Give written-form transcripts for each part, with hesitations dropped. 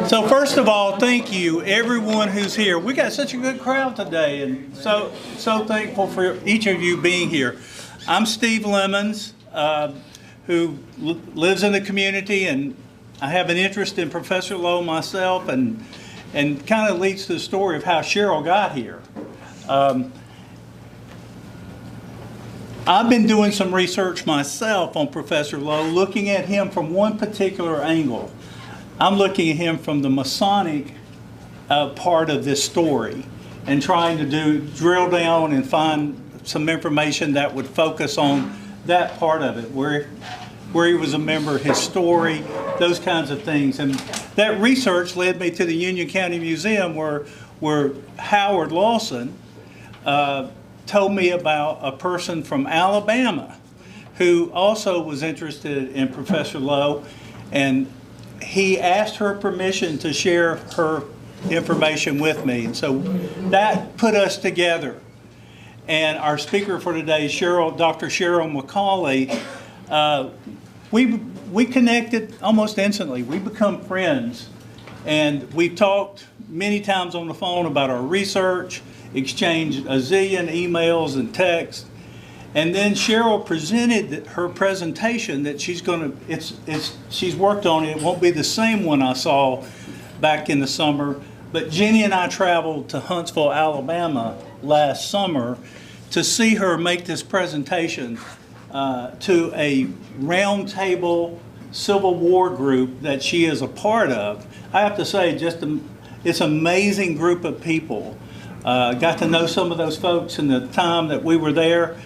So first of all, thank you everyone who's here. We got such a good crowd today, and so thankful for each of you being here. I'm Steve Lemons, who lives in the community, and I have an interest in Professor Lowe myself, and kind of leads to the story of how Cheryl got here. I've been doing some research myself on Professor Lowe, looking at him from one particular angle. I'm looking at him from the Masonic part of this story and trying to drill down and find some information that would focus on that part of it, where he was a member, his story, those kinds of things. And that research led me to the Union County Museum where Howard Lawson told me about a person from Alabama who also was interested in Professor Lowe, and he asked her permission to share her information with me. And so that put us together. And our speaker for today is Dr. Cheryl McAuley. We connected almost instantly. We become friends. And we've talked many times on the phone about our research, exchanged a zillion emails and texts. And then Cheryl presented her presentation that she's worked on. It won't be the same one I saw back in the summer, but Jenny and I traveled to Huntsville, Alabama last summer to see her make this presentation to a roundtable Civil War group that she is a part of. I have to say, it's an amazing group of people. Got to know some of those folks in the time that we were there.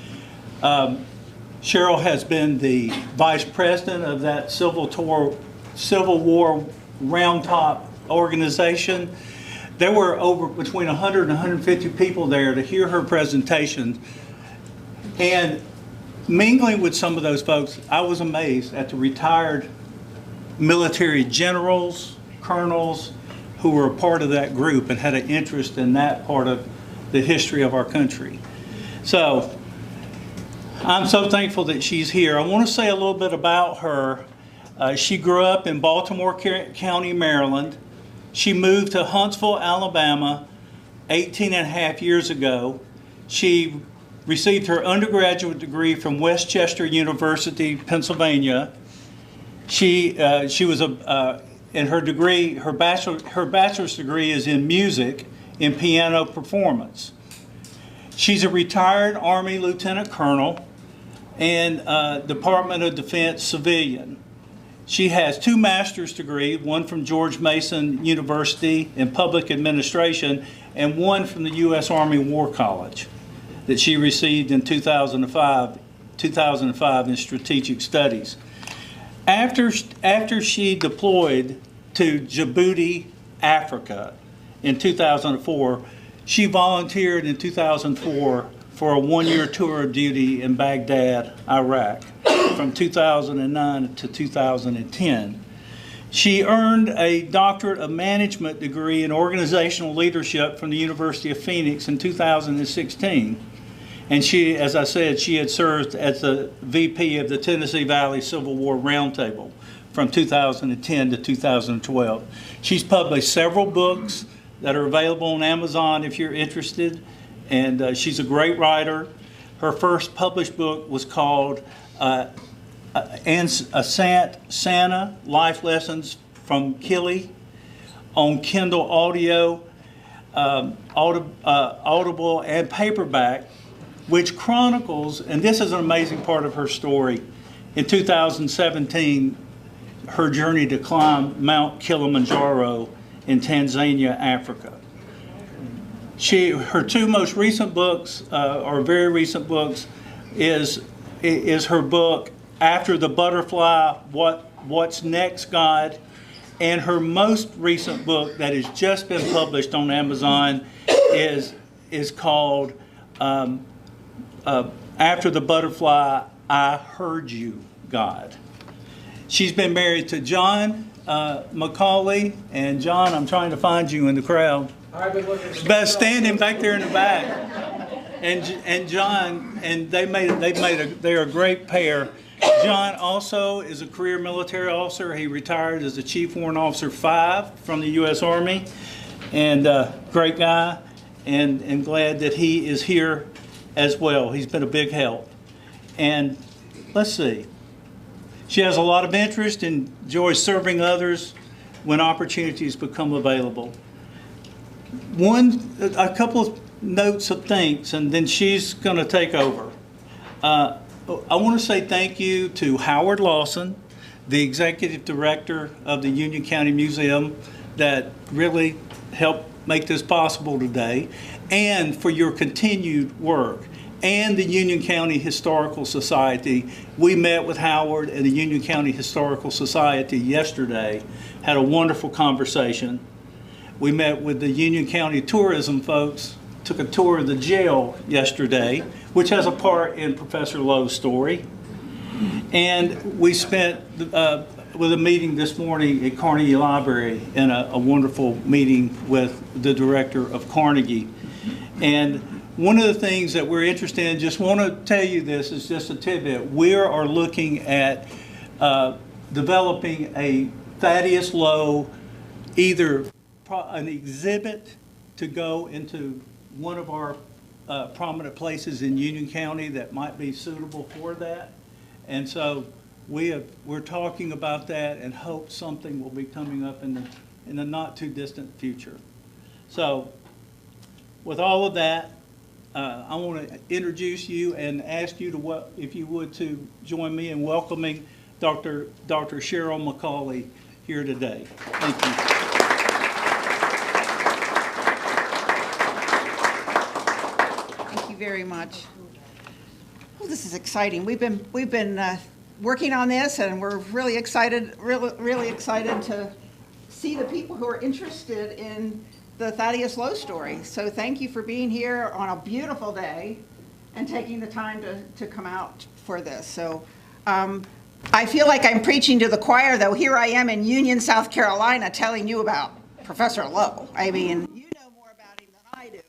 Cheryl has been the vice president of that Civil War Round Top organization. There were between 100 and 150 people there to hear her presentation. And mingling with some of those folks, I was amazed at the retired military generals, colonels, who were a part of that group and had an interest in that part of the history of our country. So I'm so thankful that she's here. I want to say a little bit about her. She grew up in Baltimore County, Maryland. She moved to Huntsville, Alabama 18 and a half years ago. She received her undergraduate degree from West Chester University, Pennsylvania. She was and her degree, her bachelor's degree is in music, in piano performance. She's a retired Army Lieutenant Colonel and Department of Defense civilian. She has 2 master's degrees, one from George Mason University in public administration and one from the U.S. Army War College that she received in 2005 in strategic studies. After she deployed to Djibouti, Africa in 2004, she volunteered in 2004 for a 1-year tour of duty in Baghdad, Iraq, from 2009 to 2010. She earned a doctorate of management degree in organizational leadership from the University of Phoenix in 2016. And she, as I said, she had served as the VP of the Tennessee Valley Civil War Roundtable from 2010 to 2012. She's published several books that are available on Amazon if you're interested, and she's a great writer. Her first published book was called Santa, Life Lessons from Killy, on Kindle Audio, Audible, and paperback, which chronicles, and this is an amazing part of her story, in 2017, her journey to climb Mount Kilimanjaro in Tanzania, Africa. Her 2 most recent books, or very recent books, is her book, After the Butterfly, What's Next, God? And her most recent book that has just been published on Amazon is called After the Butterfly, I Heard You, God. She's been married to John McAuley, and John, I'm trying to find you in the crowd. I've been looking. But standing back there in the back, and John, and they're a great pair. John also is a career military officer. He retired as a Chief Warrant Officer 5 from the U.S. Army, and great guy, and glad that he is here as well. He's been a big help. And let's see. She has a lot of interest and enjoys serving others when opportunities become available. A couple of notes of thanks, and then she's going to take over. I want to say thank you to Howard Lawson, the Executive Director of the Union County Museum, that really helped make this possible today, and for your continued work. And the Union County Historical Society. We met with Howard and the Union County Historical Society yesterday, had a wonderful conversation. We met with the Union County tourism folks, took a tour of the jail yesterday, which has a part in Professor Lowe's story. And we spent with a meeting this morning at Carnegie Library, and a wonderful meeting with the director of Carnegie. And one of the things that we're interested in, just want to tell you this, is just a tidbit. We are looking at developing a Thaddeus Lowe, either an exhibit to go into one of our prominent places in Union County that might be suitable for that. And so we're talking about that and hope something will be coming up in the not too distant future. So with all of that, I want to introduce you and ask you to, if you would, to join me in welcoming Dr. Cheryl McAuley here today. Thank you. Thank you very much. Well, this is exciting. We've been working on this, and we're really excited to see the people who are interested in the Thaddeus Lowe story. So thank you for being here on a beautiful day and taking the time to come out for this. So I feel like I'm preaching to the choir, though. Here I am in Union, South Carolina, telling you about Professor Lowe. I mean, you know more about him than I do.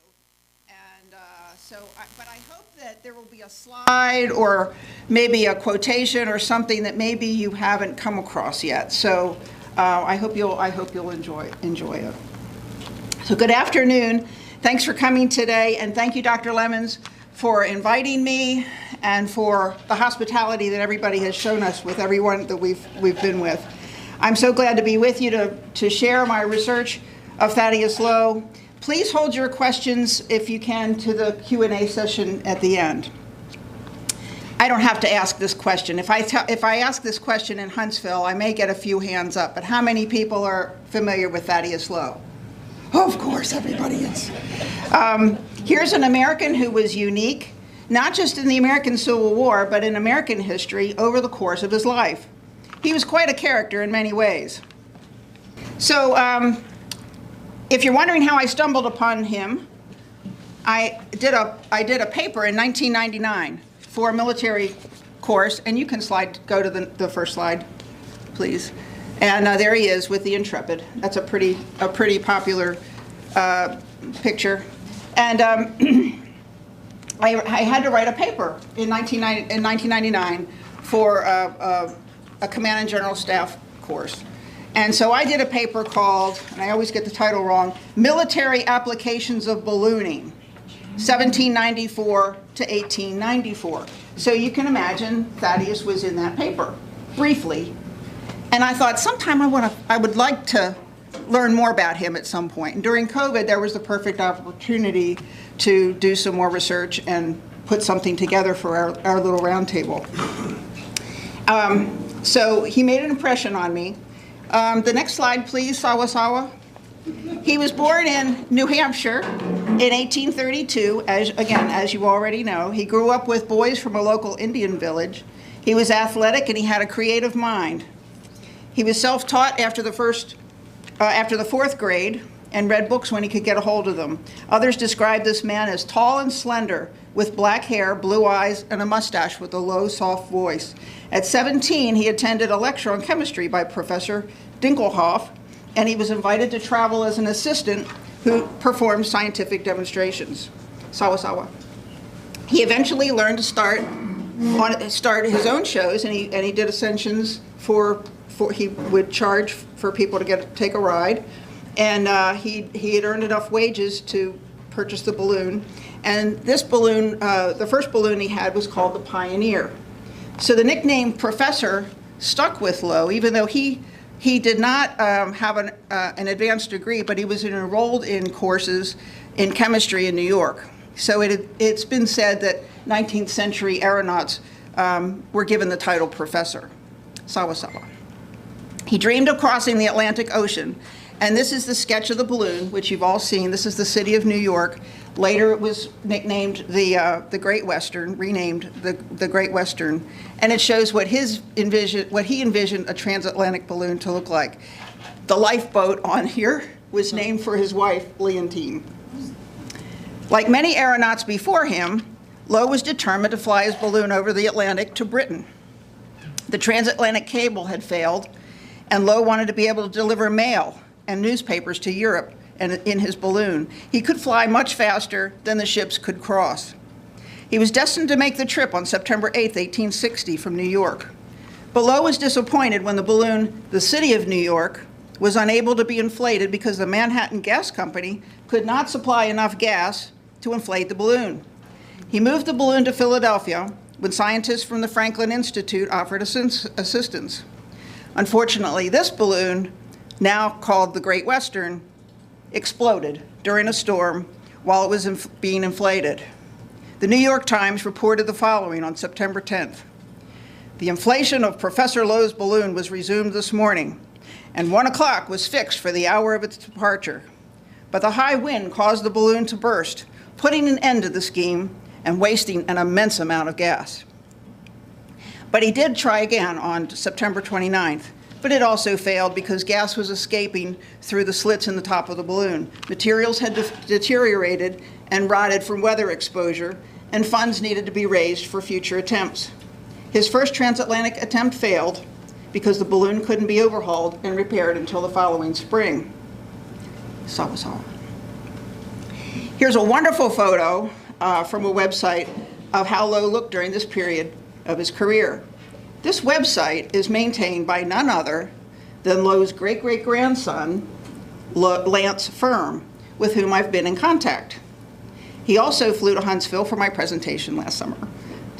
And but I hope that there will be a slide or maybe a quotation or something that maybe you haven't come across yet. So I hope you'll enjoy it. So good afternoon. Thanks for coming today, and thank you, Dr. Lemons, for inviting me and for the hospitality that everybody has shown us with everyone that we've been with. I'm so glad to be with you to share my research of Thaddeus Lowe. Please hold your questions, if you can, to the Q&A session at the end. I don't have to ask this question. If I ask this question in Huntsville, I may get a few hands up, but how many people are familiar with Thaddeus Lowe? Oh, of course, everybody is. Here's an American who was unique, not just in the American Civil War, but in American history over the course of his life. He was quite a character in many ways. So if you're wondering how I stumbled upon him, I did a paper in 1999 for a military course, and you can go to the first slide, please. And there he is with the Intrepid. That's a pretty popular picture. And I had to write a paper in 1999 for a Command and General Staff course. And so I did a paper called, and I always get the title wrong, Military Applications of Ballooning, 1794 to 1894. So you can imagine Thaddeus was in that paper, briefly. And I thought sometime I would like to learn more about him at some point. And during COVID, there was the perfect opportunity to do some more research and put something together for our little round table. So he made an impression on me. The next slide, please, Sawasawa. He was born in New Hampshire in 1832, as you already know. He grew up with boys from a local Indian village. He was athletic and he had a creative mind. He was self-taught after the fourth grade and read books when he could get a hold of them. Others describe this man as tall and slender, with black hair, blue eyes, and a mustache with a low, soft voice. At 17, he attended a lecture on chemistry by Professor Dinkelhoff, and he was invited to travel as an assistant who performed scientific demonstrations. Sawasawa. He eventually learned to start started his own shows, and he did ascensions for he would charge for people to take a ride, and he had earned enough wages to purchase the balloon. And this balloon, the first balloon he had was called the Pioneer. So the nickname Professor stuck with Lowe, even though he did not have an advanced degree, but he was enrolled in courses in chemistry in New York. So it's been said that 19th century aeronauts were given the title Professor. Sawa sawa. He dreamed of crossing the Atlantic Ocean, and this is the sketch of the balloon, which you've all seen. This is the city of New York. Later it was nicknamed the Great Western, renamed the Great Western, and it shows what he envisioned a transatlantic balloon to look like. The lifeboat on here was named for his wife, Leontine. Like many aeronauts before him, Lowe was determined to fly his balloon over the Atlantic to Britain. The transatlantic cable had failed, and Lowe wanted to be able to deliver mail and newspapers to Europe and in his balloon. He could fly much faster than the ships could cross. He was destined to make the trip on September 8, 1860, from New York. But Lowe was disappointed when the balloon, the City of New York, was unable to be inflated because the Manhattan Gas Company could not supply enough gas to inflate the balloon. He moved the balloon to Philadelphia when scientists from the Franklin Institute offered assistance. Unfortunately, this balloon, now called the Great Western, exploded during a storm while it was being inflated. The New York Times reported the following on September 10th. The inflation of Professor Lowe's balloon was resumed this morning, and 1 o'clock was fixed for the hour of its departure. But the high wind caused the balloon to burst, putting an end to the scheme and wasting an immense amount of gas. But he did try again on September 29th, but it also failed because gas was escaping through the slits in the top of the balloon. Materials had deteriorated and rotted from weather exposure, and funds needed to be raised for future attempts. His first transatlantic attempt failed because the balloon couldn't be overhauled and repaired until the following spring. Sawa sawa. Here's a wonderful photo from a website of how Lowe looked during this period of his career. This website is maintained by none other than Lowe's great-great-grandson, Lance Firm, with whom I've been in contact. He also flew to Huntsville for my presentation last summer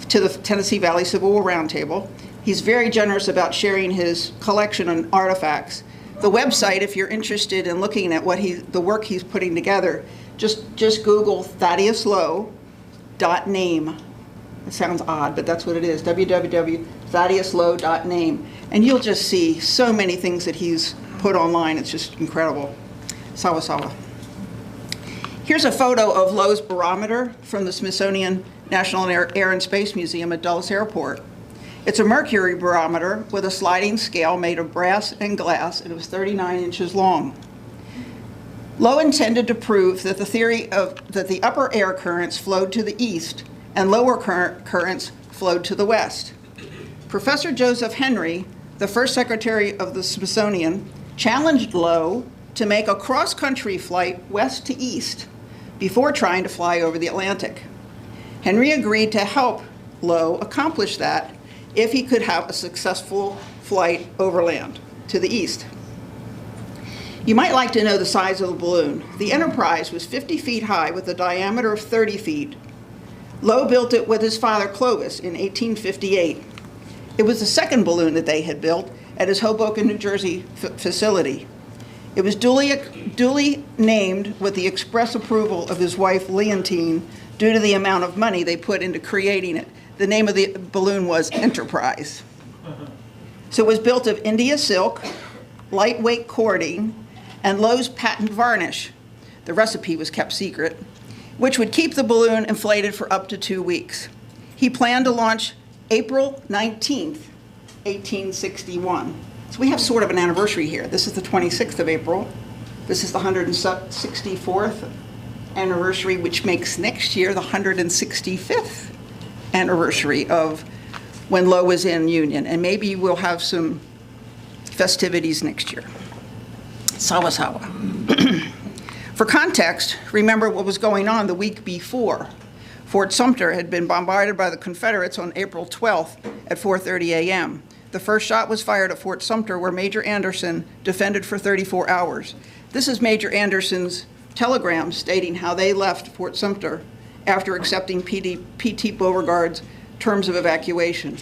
to the Tennessee Valley Civil War Roundtable. He's very generous about sharing his collection and artifacts. The website, if you're interested in looking at the work he's putting together, just Google ThaddeusLowe.name. It sounds odd, but that's what it is, www.ThaddeusLowe.name. And you'll just see so many things that he's put online. It's just incredible. Sawa sawa. Here's a photo of Lowe's barometer from the Smithsonian National Air and Space Museum at Dulles Airport. It's a mercury barometer with a sliding scale made of brass and glass, and it was 39 inches long. Lowe intended to prove that the theory that the upper air currents flowed to the east and lower currents flowed to the west. Professor Joseph Henry, the first secretary of the Smithsonian, challenged Lowe to make a cross-country flight west to east before trying to fly over the Atlantic. Henry agreed to help Lowe accomplish that if he could have a successful flight overland to the east. You might like to know the size of the balloon. The Enterprise was 50 feet high with a diameter of 30 feet. Lowe built it with his father Clovis in 1858. It was the second balloon that they had built at his Hoboken, New Jersey facility. It was duly named with the express approval of his wife Leontine due to the amount of money they put into creating it. The name of the balloon was Enterprise. So it was built of India silk, lightweight cording, and Lowe's patent varnish. The recipe was kept secret, which would keep the balloon inflated for up to 2 weeks. He planned to launch April 19th, 1861. So we have sort of an anniversary here. This is the 26th of April. This is the 164th anniversary, which makes next year the 165th anniversary of when Lowe was in Union. And maybe we'll have some festivities next year. Sawa sawa. For context, remember what was going on the week before. Fort Sumter had been bombarded by the Confederates on April 12th at 4:30 a.m. The first shot was fired at Fort Sumter, where Major Anderson defended for 34 hours. This is Major Anderson's telegram stating how they left Fort Sumter after accepting P.T. Beauregard's terms of evacuation.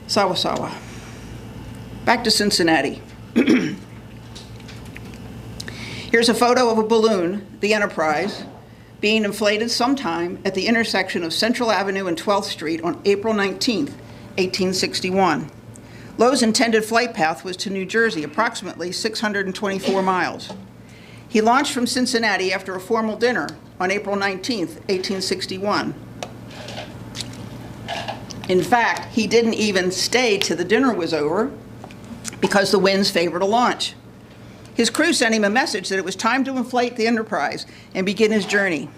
Sawa Sawa. Back to Cincinnati. Here's a photo of a balloon, the Enterprise, being inflated sometime at the intersection of Central Avenue and 12th Street on April 19, 1861. Lowe's intended flight path was to New Jersey, approximately 624 miles. He launched from Cincinnati after a formal dinner on April 19, 1861. In fact, he didn't even stay till the dinner was over because the winds favored a launch. His crew sent him a message that it was time to inflate the Enterprise and begin his journey.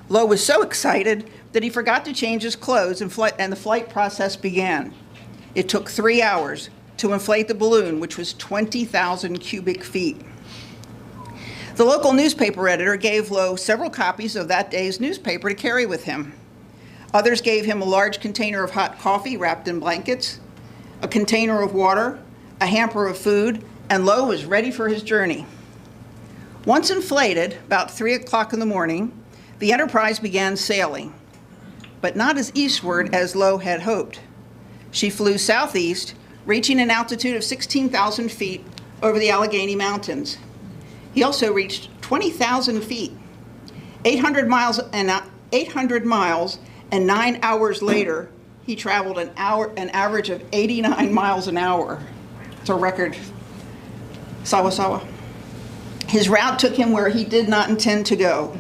Lowe was so excited that he forgot to change his clothes and the flight process began. It took 3 hours to inflate the balloon, which was 20,000 cubic feet. The local newspaper editor gave Lowe several copies of that day's newspaper to carry with him. Others gave him a large container of hot coffee wrapped in blankets, a container of water, a hamper of food, and Lowe was ready for his journey. Once inflated, about 3 o'clock in the morning, the Enterprise began sailing, but not as eastward as Lowe had hoped. She flew southeast, reaching an altitude of 16,000 feet over the Allegheny Mountains. He also reached 20,000 feet, 800 miles, and 9 hours later, he traveled an average of 89 miles an hour. It's a record. Sawa Sawa. His route took him where he did not intend to go.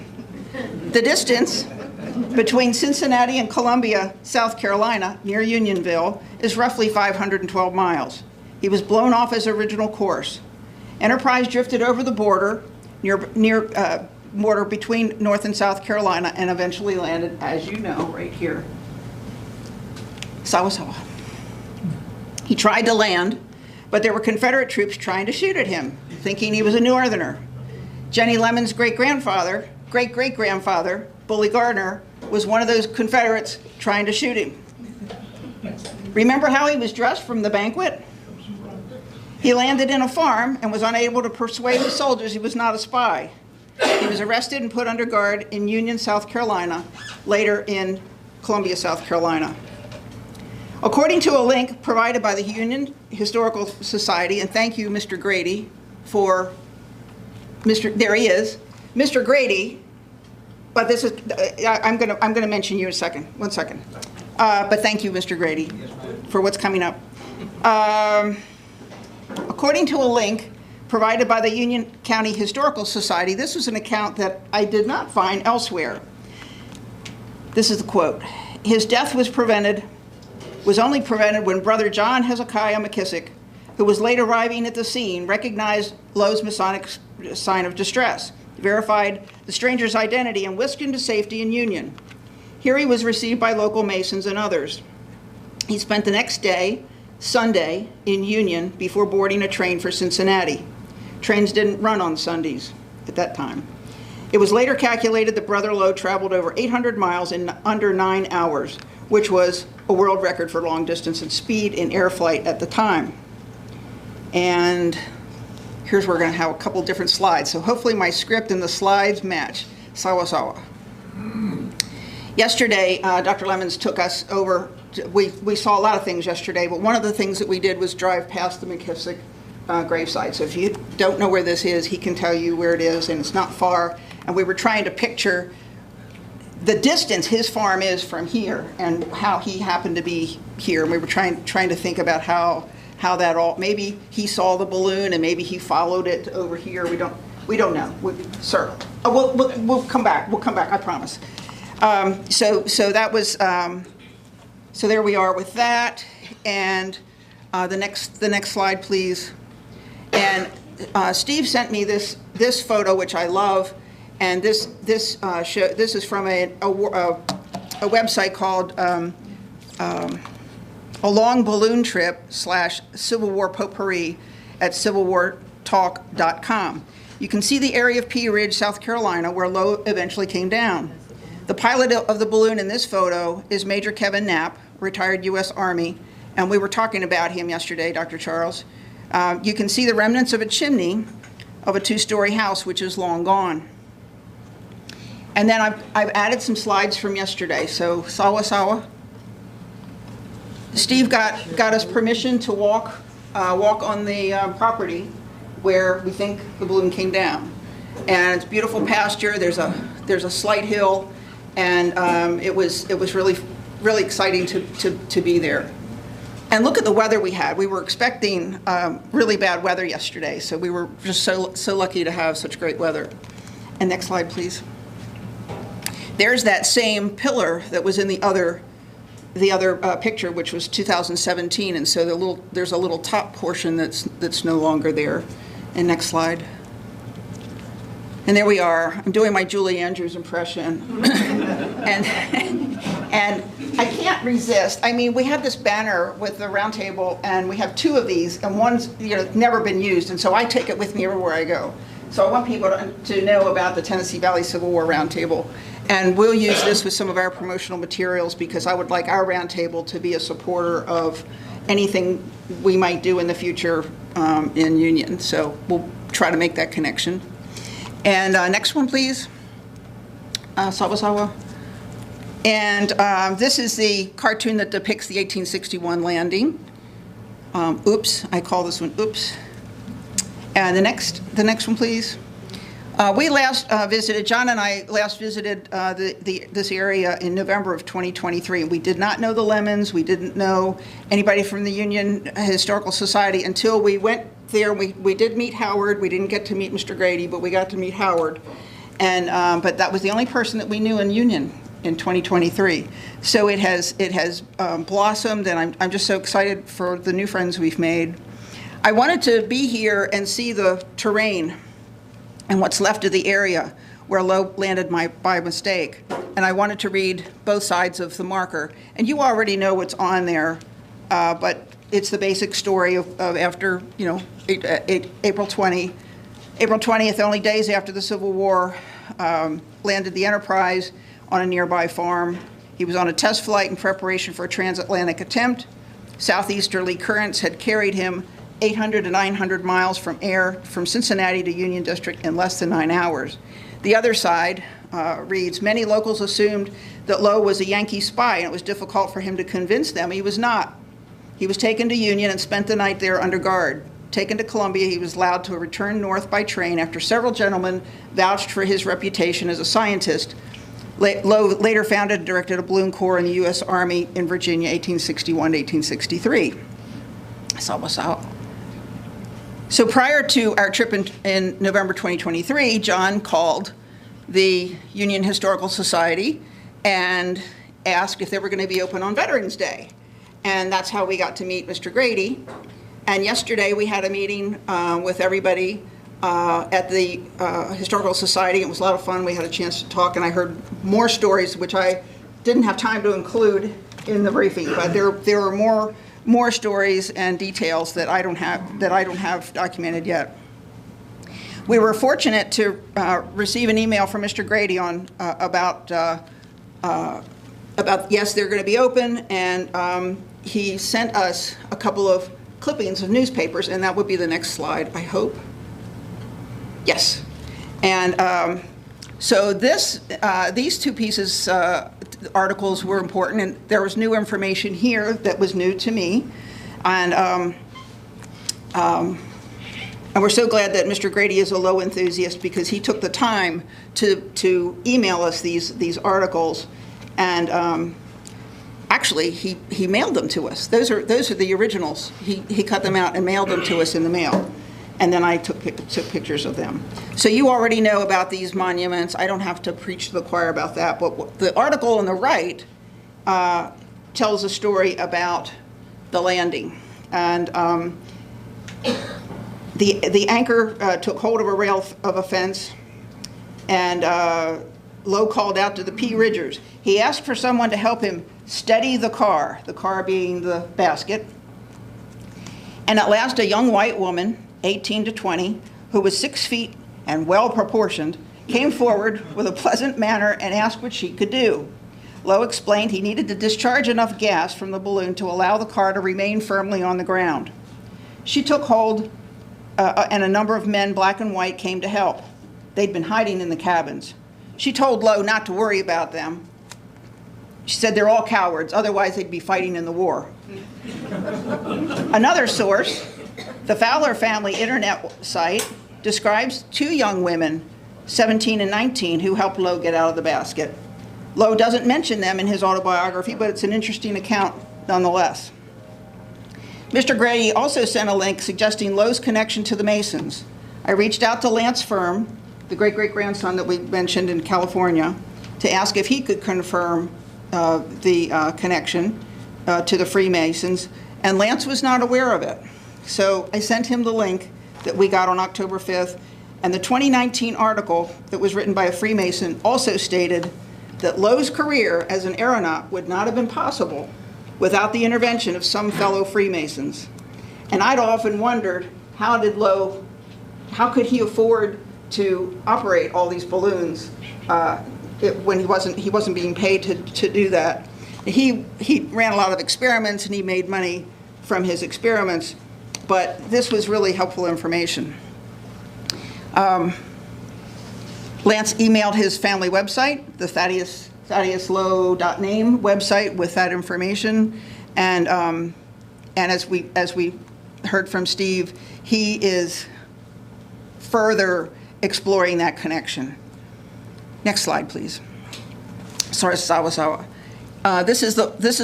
The distance between Cincinnati and Columbia, South Carolina, near Unionville, is roughly 512 miles. He was blown off his original course. Enterprise drifted over the border border between North and South Carolina and eventually landed, as you know, right here. Sawa Sawa. He tried to land, but there were Confederate troops trying to shoot at him, thinking he was a Northerner. Jenny Lemon's great-great-grandfather, Bully Gardner, was one of those Confederates trying to shoot him. Remember how he was dressed from the banquet? He landed in a farm and was unable to persuade the soldiers he was not a spy. He was arrested and put under guard in Union, South Carolina, later in Columbia, South Carolina. According to a link provided by the Union Historical Society, and thank you, Mr. Grady, for there he is, Mr. Grady. But this is I'm gonna mention you in a second. 1 second. But thank you, Mr. Grady, for what's coming up. According to a link provided by the Union County Historical Society, this was an account that I did not find elsewhere. This is the quote: "His death was only prevented when Brother John Hezekiah McKissick, who was late arriving at the scene, recognized Lowe's Masonic sign of distress, verified the stranger's identity, and whisked him to safety in Union. Here he was received by local Masons and others. He spent the next day, Sunday, in Union before boarding a train for Cincinnati. Trains didn't run on Sundays at that time. It was later calculated that Brother Lowe traveled over 800 miles in under 9 hours, which was a world record for long distance and speed in air flight at the time." And here's where we're going to have a couple different slides. So hopefully my script and the slides match. Sawa Sawa. Yesterday, Dr. Lemons took us over. We saw a lot of things yesterday, but one of the things that we did was drive past the McKissick gravesite. So if you don't know where this is, he can tell you where it is, and it's not far. And we were trying to picture the distance his farm is from here and how he happened to be here. And we were trying to think about how that all, maybe he saw the balloon and maybe he followed it over here. We don't know. Sir, we'll come back. We'll come back, I promise. So that was, so there we are with that. And the next slide, please. And Steve sent me this photo, which I love. And this is from a website called A Long Balloon Trip / Civil War Potpourri at civilwartalk.com. You can see the area of Pea Ridge, South Carolina, where Lowe eventually came down. The pilot of the balloon in this photo is Major Kevin Knapp, retired U.S. Army, and we were talking about him yesterday, Dr. Charles. You can see the remnants of a chimney of a 2-story house, which is long gone. And then I've added some slides from yesterday. So Sawa. Steve got us permission to walk on the property where we think the balloon came down. And it's beautiful pasture. There's a slight hill, and it was really exciting to be there. And look at the weather we had. We were expecting really bad weather yesterday, so we were just so lucky to have such great weather. And next slide, please. There's that same pillar that was in the other picture, which was 2017, and so there's a little top portion that's no longer there. And next slide. And there we are. I'm doing my Julie Andrews impression. and I can't resist. I mean, we have this banner with the round table, and we have 2 of these, and one's never been used, and so I take it with me everywhere I go. So I want people to know about the Tennessee Valley Civil War Roundtable. And we'll use this with some of our promotional materials because I would like our roundtable to be a supporter of anything we might do in the future in Union. So we'll try to make that connection. And next one, please. Sawa. And this is the cartoon that depicts the 1861 landing. Oops, I call this one Oops. And the next one, please. We last visited, John and I last visited this area in November of 2023. We did not know the Lemons. We didn't know anybody from the Union Historical Society until we went there. We did meet Howard. We didn't get to meet Mr. Grady, but we got to meet Howard. And but that was the only person that we knew in Union in 2023. So it has blossomed, and I'm just so excited for the new friends we've made. I wanted to be here and see the terrain and what's left of the area where Lowe landed by mistake. And I wanted to read both sides of the marker. And you already know what's on there, but it's the basic story of after, April 20th, only days after the Civil War, landed the Enterprise on a nearby farm. He was on a test flight in preparation for a transatlantic attempt. Southeasterly currents had carried him 800 to 900 miles from Cincinnati to Union District in less than 9 hours. The other side reads, many locals assumed that Lowe was a Yankee spy, and it was difficult for him to convince them he was not. He was taken to Union and spent the night there under guard. Taken to Columbia, he was allowed to return north by train after several gentlemen vouched for his reputation as a scientist. Lowe later founded and directed a balloon corps in the U.S. Army in Virginia, 1861 to 1863. So prior to our trip in November 2023, John called the Union Historical Society and asked if they were going to be open on Veterans Day. And that's how we got to meet Mr. Grady. And yesterday we had a meeting with everybody at the Historical Society. It was a lot of fun. We had a chance to talk, and I heard more stories, which I didn't have time to include in the briefing, but there were more stories and details that I don't have documented yet. We were fortunate to receive an email from Mr. Grady on about yes, they're going to be open, and he sent us a couple of clippings of newspapers, and that would be the next slide, I hope. Yes, and so these 2 pieces. Articles were important, and there was new information here that was new to me, and we're so glad that Mr. Grady is a Lowe enthusiast because he took the time to email us these articles, and actually he mailed them to us. Those are the originals. He cut them out and mailed them to us in the mail. And then I took pictures of them. So you already know about these monuments. I don't have to preach to the choir about that. But the article on the right tells a story about the landing. And the anchor took hold of a rail of a fence, and Lowe called out to the P. Ridgers. He asked for someone to help him steady the car being the basket. And at last, a young white woman, 18 to 20, who was 6 feet and well proportioned, came forward with a pleasant manner and asked what she could do. Lowe explained he needed to discharge enough gas from the balloon to allow the car to remain firmly on the ground. She took hold, and a number of men, black and white, came to help. They'd been hiding in the cabins. She told Lowe not to worry about them. She said they're all cowards, otherwise they'd be fighting in the war. Another source, the Fowler family internet site, describes 2 young women, 17 and 19, who helped Lowe get out of the basket. Lowe doesn't mention them in his autobiography, but it's an interesting account nonetheless. Mr. Grady also sent a link suggesting Lowe's connection to the Masons. I reached out to Lance Firm, the great-great-grandson that we mentioned in California, to ask if he could confirm the connection to the Freemasons, and Lance was not aware of it. So I sent him the link that we got on October 5th, and the 2019 article that was written by a Freemason also stated that Lowe's career as an aeronaut would not have been possible without the intervention of some fellow Freemasons. And I'd often wondered, how could he afford to operate all these balloons when he wasn't being paid to do that? He ran a lot of experiments and he made money from his experiments, but this was really helpful information. Lance emailed his family website, the ThaddeusLowe.name website, with that information, and as we heard from Steve, he is further exploring that connection. Next slide, please. Sorry, Sawasawa. This is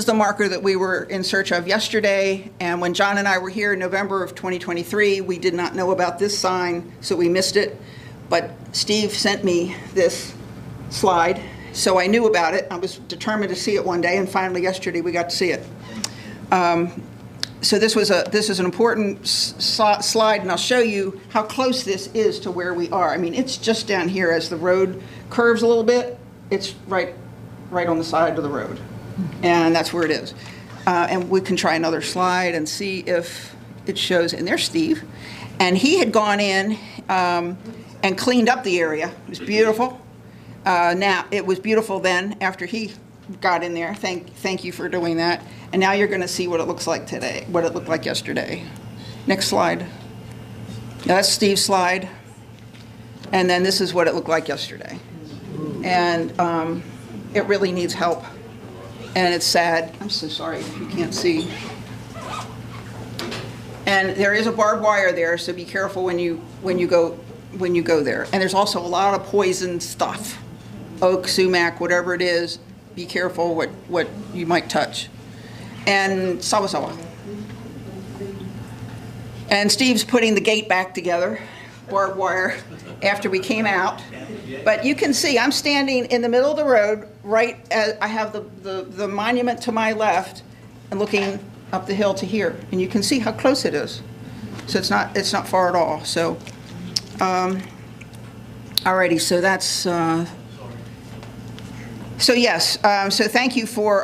the marker that we were in search of yesterday, and when John and I were here in November of 2023, we did not know about this sign, so we missed it. But Steve sent me this slide, so I knew about it. I was determined to see it one day, and finally yesterday we got to see it. So this is an important slide, and I'll show you how close this is to where we are. I mean, it's just down here as the road curves a little bit. It's right on the side of the road, and that's where it is. And we can try another slide and see if it shows. And there's Steve, and he had gone in and cleaned up the area. It was beautiful. Now, it was beautiful then after he got in there. Thank you for doing that. And now you're going to see what it looks like today, what it looked like yesterday. Next slide. Now, that's Steve's slide. And then this is what it looked like yesterday. And it really needs help. And it's sad. I'm so sorry if you can't see. And there is a barbed wire there, so be careful when you go there. And there's also a lot of poison stuff. Oak, sumac, whatever it is, be careful what you might touch. And sawa. And Steve's putting the gate back together, barbed wire, after we came out. But you can see I'm standing in the middle of the road, right as I have the monument to my left and looking up the hill to here. And you can see how close it is. So it's not far at all. So alrighty, so that's so yes, so thank you for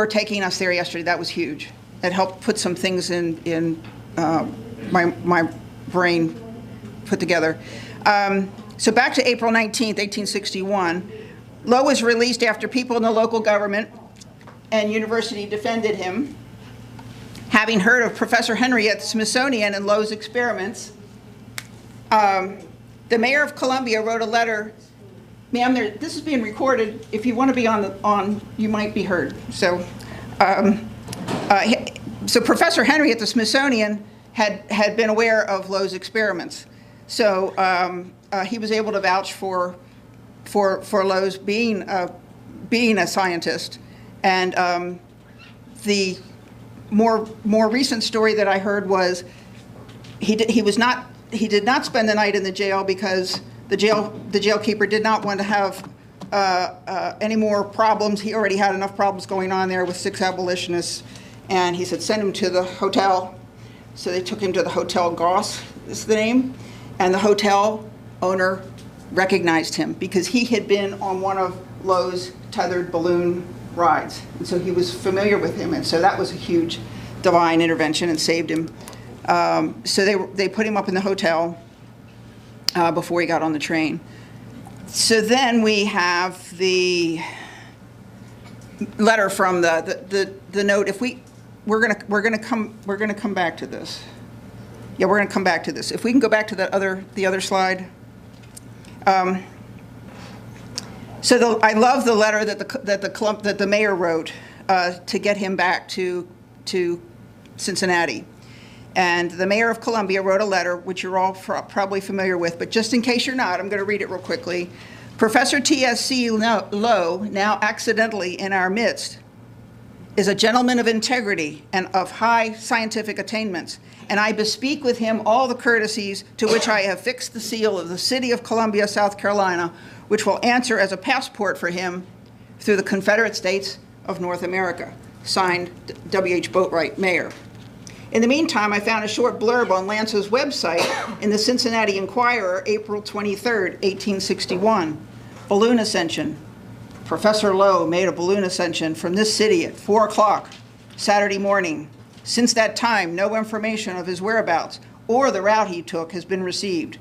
taking us there yesterday. That was huge. It helped put some things in my brain put together. So back to April 19th, 1861. Lowe was released after people in the local government and university defended him. Having heard of Professor Henry at the Smithsonian and Lowe's experiments, the mayor of Columbia wrote a letter. Ma'am, this is being recorded. If you want to be on, you might be heard. So, so Professor Henry at the Smithsonian had been aware of Lowe's experiments. So he was able to vouch for Lowe's being a scientist. And the more recent story that I heard was he did not spend the night in the jail because the jailkeeper did not want to have any more problems. He already had enough problems going on there with 6 abolitionists, and he said send him to the hotel. So they took him to the Hotel Goss, is the name, and the hotel owner recognized him because he had been on one of Lowe's tethered balloon rides, and so he was familiar with him, and so that was a huge divine intervention and saved him. So they put him up in the hotel. before he got on the train. So then we have the letter from the note. If we're gonna come back to this. Yeah, we're gonna come back to this. If we can go back to the other slide. I love the letter that the mayor wrote to get him back to Cincinnati. And the mayor of Columbia wrote a letter, which you're all probably familiar with, but just in case you're not, I'm going to read it real quickly. Professor T.S.C. Lowe, now accidentally in our midst, is a gentleman of integrity and of high scientific attainments, and I bespeak with him all the courtesies to which I have fixed the seal of the city of Columbia, South Carolina, which will answer as a passport for him through the Confederate States of North America. Signed, W.H. Boatwright, Mayor. In the meantime, I found a short blurb on Lance's website in the Cincinnati Enquirer, April 23rd, 1861. Balloon ascension. Professor Lowe made a balloon ascension from this city at 4 o'clock Saturday morning. Since that time, no information of his whereabouts or the route he took has been received.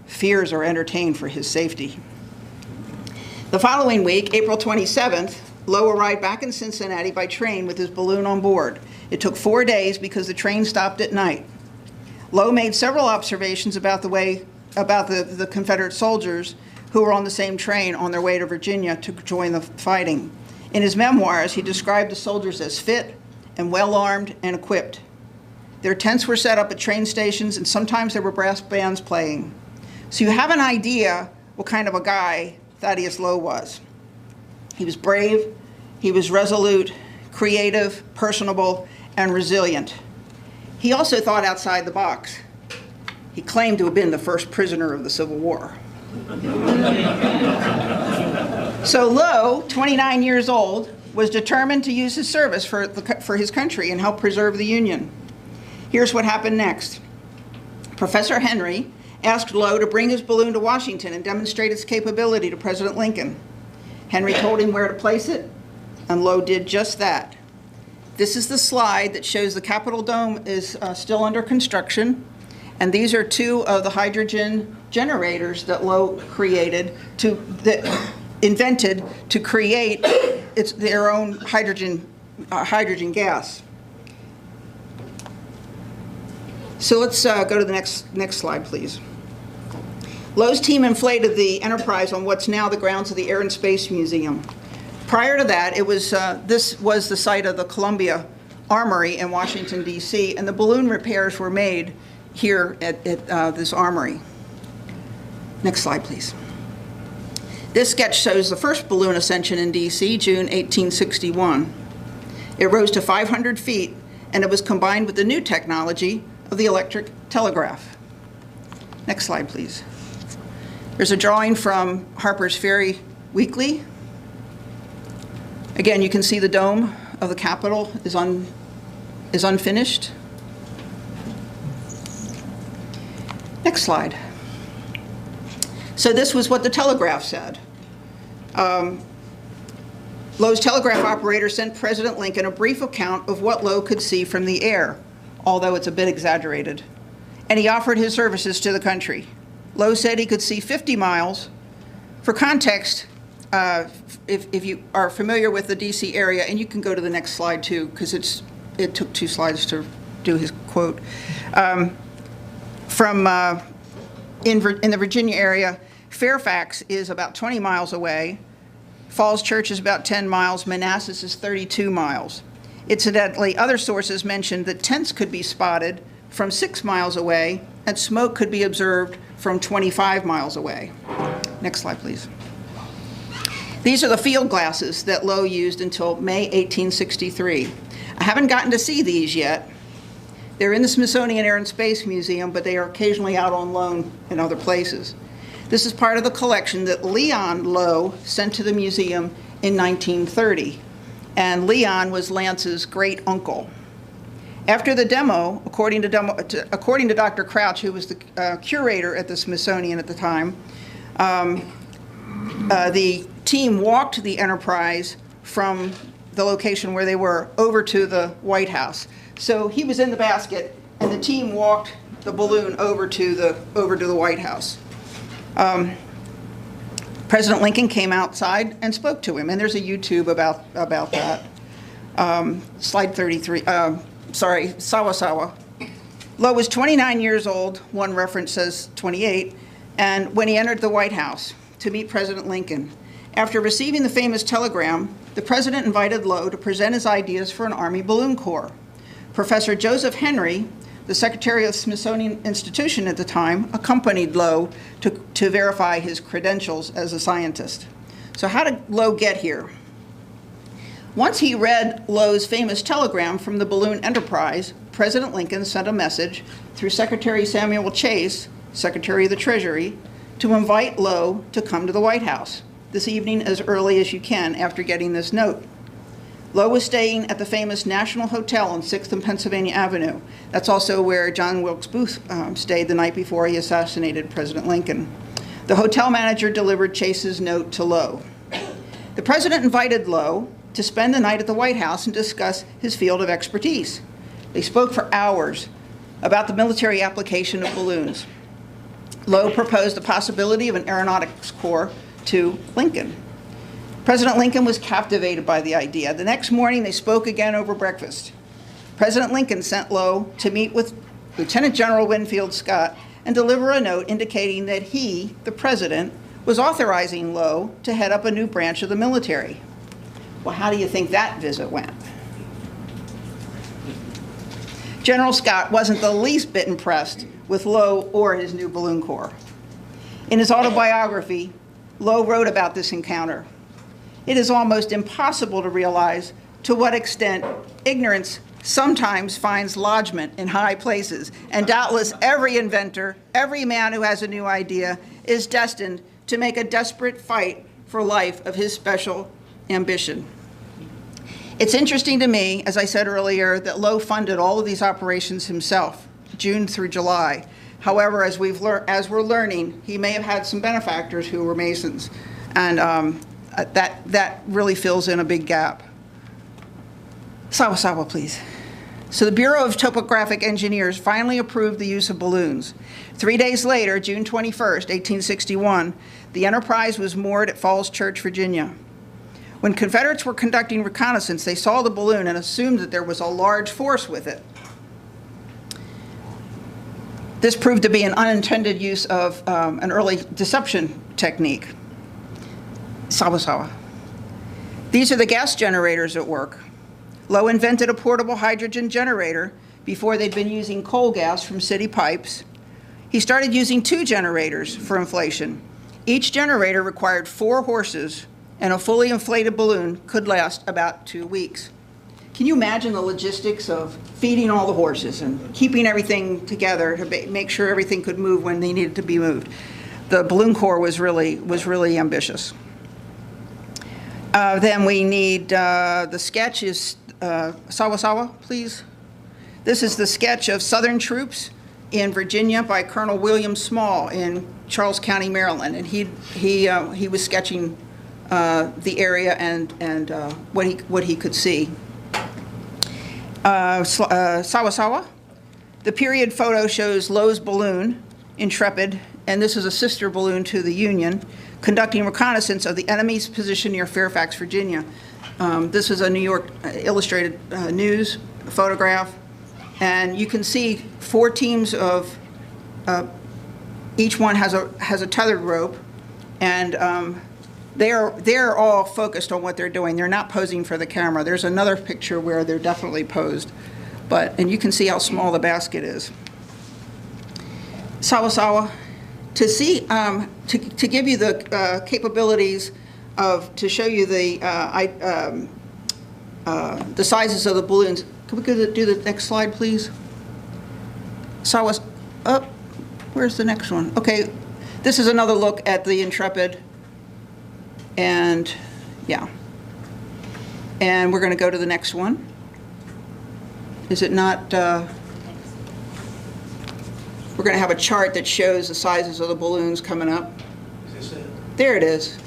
Fears are entertained for his safety. The following week, April 27th, Lowe arrived back in Cincinnati by train with his balloon on board. It took 4 days because the train stopped at night. Lowe made several observations about the Confederate soldiers who were on the same train on their way to Virginia to join the fighting. In his memoirs, he described the soldiers as fit and well-armed and equipped. Their tents were set up at train stations, and sometimes there were brass bands playing. So you have an idea what kind of a guy Thaddeus Lowe was. He was brave, he was resolute, creative, personable, and resilient. He also thought outside the box. He claimed to have been the first prisoner of the Civil War. So Lowe, 29 years old, was determined to use his service for his country and help preserve the Union. Here's what happened next. Professor Henry asked Lowe to bring his balloon to Washington and demonstrate its capability to President Lincoln. Henry told him where to place it, and Lowe did just that. This is the slide that shows the Capitol Dome is still under construction, and these are two of the hydrogen generators that Lowe invented to create their own hydrogen gas. So let's go to the next slide, please. Lowe's team inflated the Enterprise on what's now the grounds of the Air and Space Museum. Prior to that, this was the site of the Columbia Armory in Washington, D.C., and the balloon repairs were made here at this armory. Next slide, please. This sketch shows the first balloon ascension in D.C., June 1861. It rose to 500 feet, and it was combined with the new technology of the electric telegraph. Next slide, please. There's a drawing from Harper's Ferry Weekly. Again, you can see the dome of the Capitol is unfinished. Next slide. So this was what the telegraph said. Lowe's telegraph operator sent President Lincoln a brief account of what Lowe could see from the air, although it's a bit exaggerated. And he offered his services to the country. Lowe said he could see 50 miles. For context, if you are familiar with the D.C. area, and you can go to the next slide too, because it took 2 slides to do his quote. In the Virginia area, Fairfax is about 20 miles away. Falls Church is about 10 miles. Manassas is 32 miles. Incidentally, other sources mentioned that tents could be spotted from 6 miles away, and smoke could be observed from 25 miles away. Next slide, please. These are the field glasses that Lowe used until May 1863. I haven't gotten to see these yet. They're in the Smithsonian Air and Space Museum, but they are occasionally out on loan in other places. This is part of the collection that Leon Lowe sent to the museum in 1930. And Leon was Lance's great uncle. After the demo, according to Dr. Crouch, who was the curator at the Smithsonian at the time, the team walked the Enterprise from the location where they were over to the White House. So he was in the basket, and the team walked the balloon over to the White House. President Lincoln came outside and spoke to him, and there's a YouTube about that. Slide 33, Sawa Sawa. Lowe was 29 years old, one reference says 28, and when he entered the White House to meet President Lincoln. After receiving the famous telegram, the president invited Lowe to present his ideas for an Army Balloon Corps. Professor Joseph Henry, the Secretary of the Smithsonian Institution at the time, accompanied Lowe to verify his credentials as a scientist. So how did Lowe get here? Once he read Lowe's famous telegram from the balloon enterprise, President Lincoln sent a message through Secretary Samuel Chase, Secretary of the Treasury, to invite Lowe to come to the White House this evening as early as you can after getting this note. Lowe was staying at the famous National Hotel on 6th and Pennsylvania Avenue. That's also where John Wilkes Booth stayed the night before he assassinated President Lincoln. The hotel manager delivered Chase's note to Lowe. The president invited Lowe to spend the night at the White House and discuss his field of expertise. They spoke for hours about the military application of balloons. Lowe proposed the possibility of an aeronautics corps to Lincoln. President Lincoln was captivated by the idea. The next morning, they spoke again over breakfast. President Lincoln sent Lowe to meet with Lieutenant General Winfield Scott and deliver a note indicating that he, the president, was authorizing Lowe to head up a new branch of the military. Well, how do you think that visit went? General Scott wasn't the least bit impressed with Lowe or his new balloon corps. In his autobiography, Lowe wrote about this encounter. It is almost impossible to realize to what extent ignorance sometimes finds lodgment in high places, and doubtless every inventor, every man who has a new idea, is destined to make a desperate fight for life of his special ambition. It's interesting to me, as I said earlier, that Lowe funded all of these operations himself, June through July. However, as we're learning, he may have had some benefactors who were Masons, and that really fills in a big gap. Sawa Sawa, please. So the Bureau of Topographic Engineers finally approved the use of balloons. 3 days later, June 21st, 1861, the Enterprise was moored at Falls Church, Virginia. When Confederates were conducting reconnaissance, they saw the balloon and assumed that there was a large force with it. This proved to be an unintended use of an early deception technique. Sawa Sawa. These are the gas generators at work. Lowe invented a portable hydrogen generator before they'd been using coal gas from city pipes. He started using 2 generators for inflation. Each generator required 4 horses, and a fully inflated balloon could last about 2 weeks. Can you imagine the logistics of feeding all the horses and keeping everything together to make sure everything could move when they needed to be moved? The balloon corps was really ambitious. Then we need, the sketch is, Sawa Sawa, please. This is the sketch of Southern troops in Virginia by Colonel William Small in Charles County, Maryland. And he was sketching the area and what he could see. Sawa Sawa. The period photo shows Lowe's balloon, Intrepid, and this is a sister balloon to the Union, conducting reconnaissance of the enemy's position near Fairfax, Virginia. This is a New York Illustrated News photograph, and you can see 4 teams of, each one has a tethered rope, and they're all focused on what they're doing. They're not posing for the camera. There's another picture where they're definitely posed, and you can see how small the basket is. Sawa Sawa. To see, to give you the capabilities to show you the sizes of the balloons. Can we do the next slide, please? Sawa, where's the next one? Okay, this is another look at the Intrepid, and yeah. And we're going to go to the next one. Is it not? We're going to have a chart that shows the sizes of the balloons coming up. Is this it? There it is.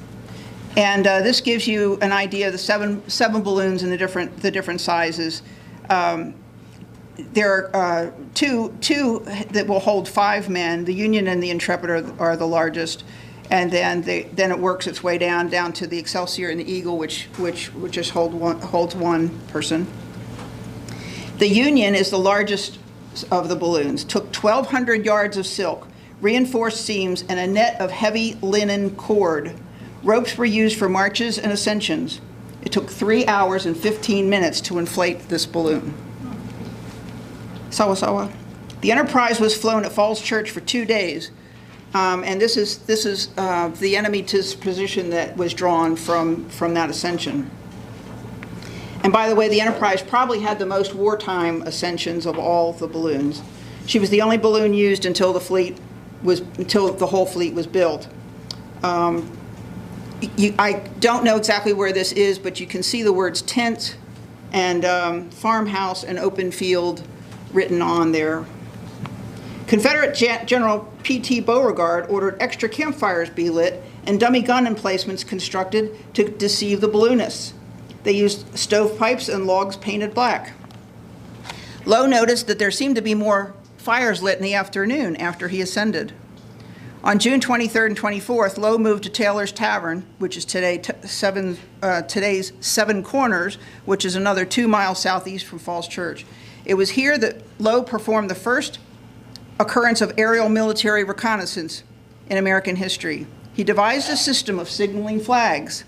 And this gives you an idea of the seven balloons and the different sizes. there are two that will hold 5 men. The Union and the Intrepid are the largest, and then it works its way down to the Excelsior and the Eagle, which just holds one person. The Union is the largest of the balloons. Took 1,200 yards of silk, reinforced seams, and a net of heavy linen cord. Ropes were used for marches and ascensions. It took 3 hours and 15 minutes to inflate this balloon. Sawa Sawa. The Enterprise was flown at Falls Church for 2 days, and this is the enemy's position that was drawn from that ascension. And by the way, the Enterprise probably had the most wartime ascensions of all the balloons. She was the only balloon used until the whole fleet was built. I don't know exactly where this is, but you can see the words tent and farmhouse and open field written on there. Confederate General P.T. Beauregard ordered extra campfires be lit and dummy gun emplacements constructed to deceive the balloonists. They used stovepipes and logs painted black. Lowe noticed that there seemed to be more fires lit in the afternoon after he ascended. On June 23rd and 24th, Lowe moved to Taylor's Tavern, which is today's Seven Corners, which is another 2 miles southeast from Falls Church. It was here that Lowe performed the first occurrence of aerial military reconnaissance in American history. He devised a system of signaling flags.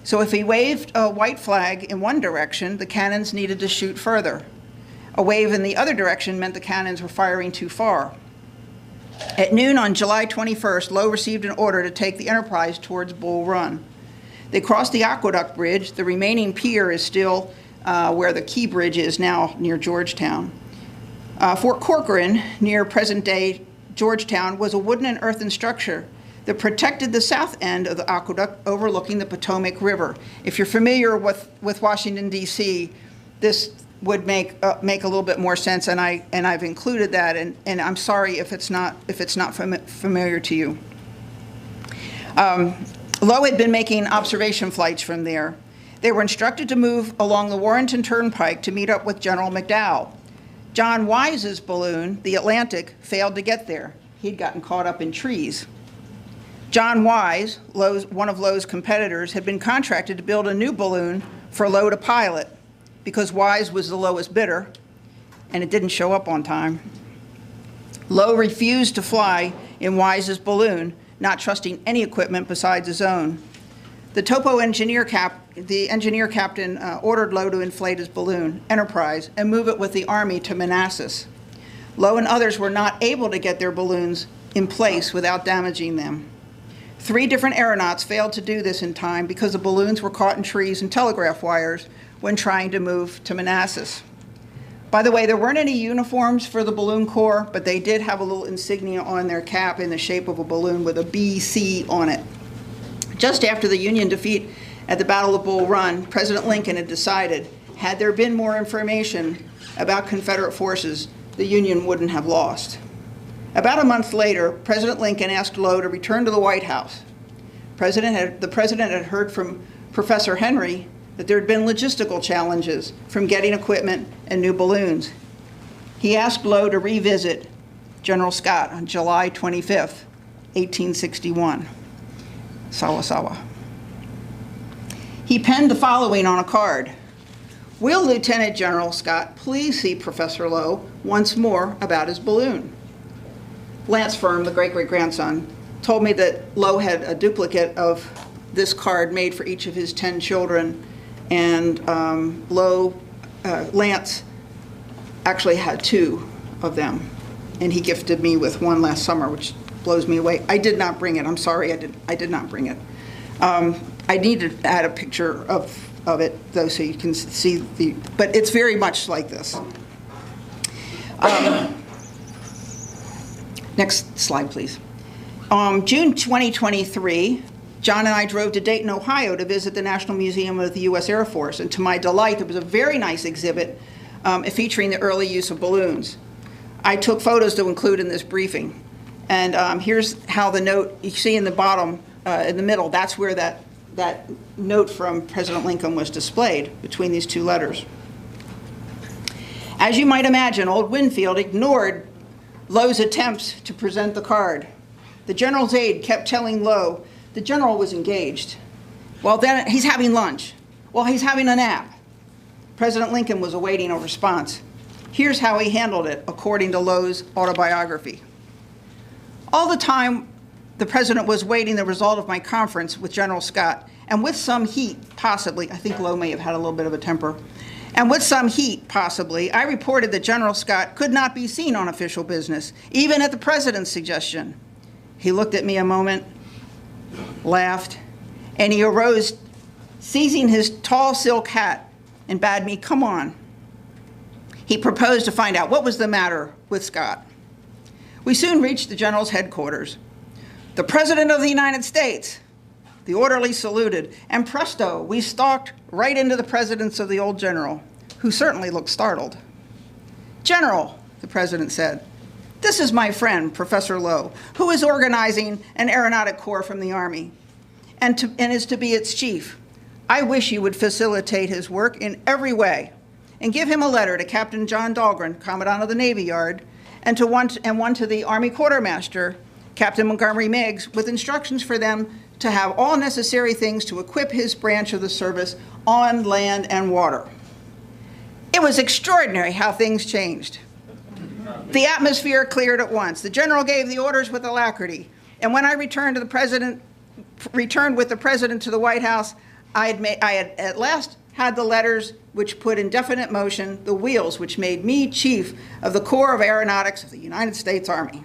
So if he waved a white flag in one direction, the cannons needed to shoot further. A wave in the other direction meant the cannons were firing too far. At noon on July 21st, Lowe received an order to take the Enterprise towards Bull Run. They crossed the Aqueduct Bridge. The remaining pier is still where the Key Bridge is now near Georgetown. Fort Corcoran, near present-day Georgetown, was a wooden and earthen structure that protected the south end of the aqueduct overlooking the Potomac River. If you're familiar with Washington, D.C., this would make a little bit more sense, and I've included that, and I'm sorry if it's not familiar to you. Lowe had been making observation flights from there. They were instructed to move along the Warrenton Turnpike to meet up with General McDowell. John Wise's balloon, the Atlantic, failed to get there. He'd gotten caught up in trees. John Wise, one of Lowe's competitors, had been contracted to build a new balloon for Lowe to pilot because Wise was the lowest bidder, and it didn't show up on time. Lowe refused to fly in Wise's balloon, not trusting any equipment besides his own. The engineer captain ordered Lowe to inflate his balloon, Enterprise, and move it with the Army to Manassas. Lowe and others were not able to get their balloons in place without damaging them. 3 different aeronauts failed to do this in time because the balloons were caught in trees and telegraph wires when trying to move to Manassas. By the way, there weren't any uniforms for the Balloon Corps, but they did have a little insignia on their cap in the shape of a balloon with a BC on it. Just after the Union defeat at the Battle of Bull Run, President Lincoln had decided, had there been more information about Confederate forces, the Union wouldn't have lost. About a month later, President Lincoln asked Lowe to return to the White House. The president had heard from Professor Henry that there had been logistical challenges from getting equipment and new balloons. He asked Lowe to revisit General Scott on July 25th, 1861. Sawa Sawa. He penned the following on a card. Will Lieutenant General Scott please see Professor Lowe once more about his balloon? Lance Firm, the great-great-grandson, told me that Lowe had a duplicate of this card made for each of his 10 children, and Lance actually had 2 of them, and he gifted me with one last summer, which blows me away. I did not bring it. I'm sorry, I did not bring it. I need to add a picture of it, though, so you can see but it's very much like this. Next slide, please. June 2023, John and I drove to Dayton, Ohio to visit the National Museum of the U.S. Air Force, and to my delight, there was a very nice exhibit featuring the early use of balloons. I took photos to include in this briefing, and here's how the note, you see in the bottom, in the middle, that's where that note from President Lincoln was displayed between these 2 letters. As you might imagine, old Winfield ignored Lowe's attempts to present the card. The general's aide kept telling Lowe the general was engaged. Well, then he's having lunch. Well, he's having a nap. President Lincoln was awaiting a response. Here's how he handled it, according to Lowe's autobiography. All the time, the president was waiting the result of my conference with General Scott, and with some heat, possibly, I think Lowe may have had a little bit of a temper, and with some heat, possibly, I reported that General Scott could not be seen on official business, even at the president's suggestion. He looked at me a moment, laughed, and he arose, seizing his tall silk hat, and bade me come on. He proposed to find out what was the matter with Scott. We soon reached the general's headquarters. The President of the United States. The orderly saluted, and presto, we stalked right into the presence of the old general, who certainly looked startled. General, the president said, this is my friend, Professor Lowe, who is organizing an aeronautic corps from the Army and is to be its chief. I wish you would facilitate his work in every way and give him a letter to Captain John Dahlgren, Commandant of the Navy Yard, and one to the Army Quartermaster, Captain Montgomery Meigs, with instructions for them to have all necessary things to equip his branch of the service on land and water. It was extraordinary how things changed. The atmosphere cleared at once. The general gave the orders with alacrity, and when I returned with the president to the White House, I had at last had the letters which put in definite motion the wheels which made me chief of the Corps of Aeronautics of the United States Army.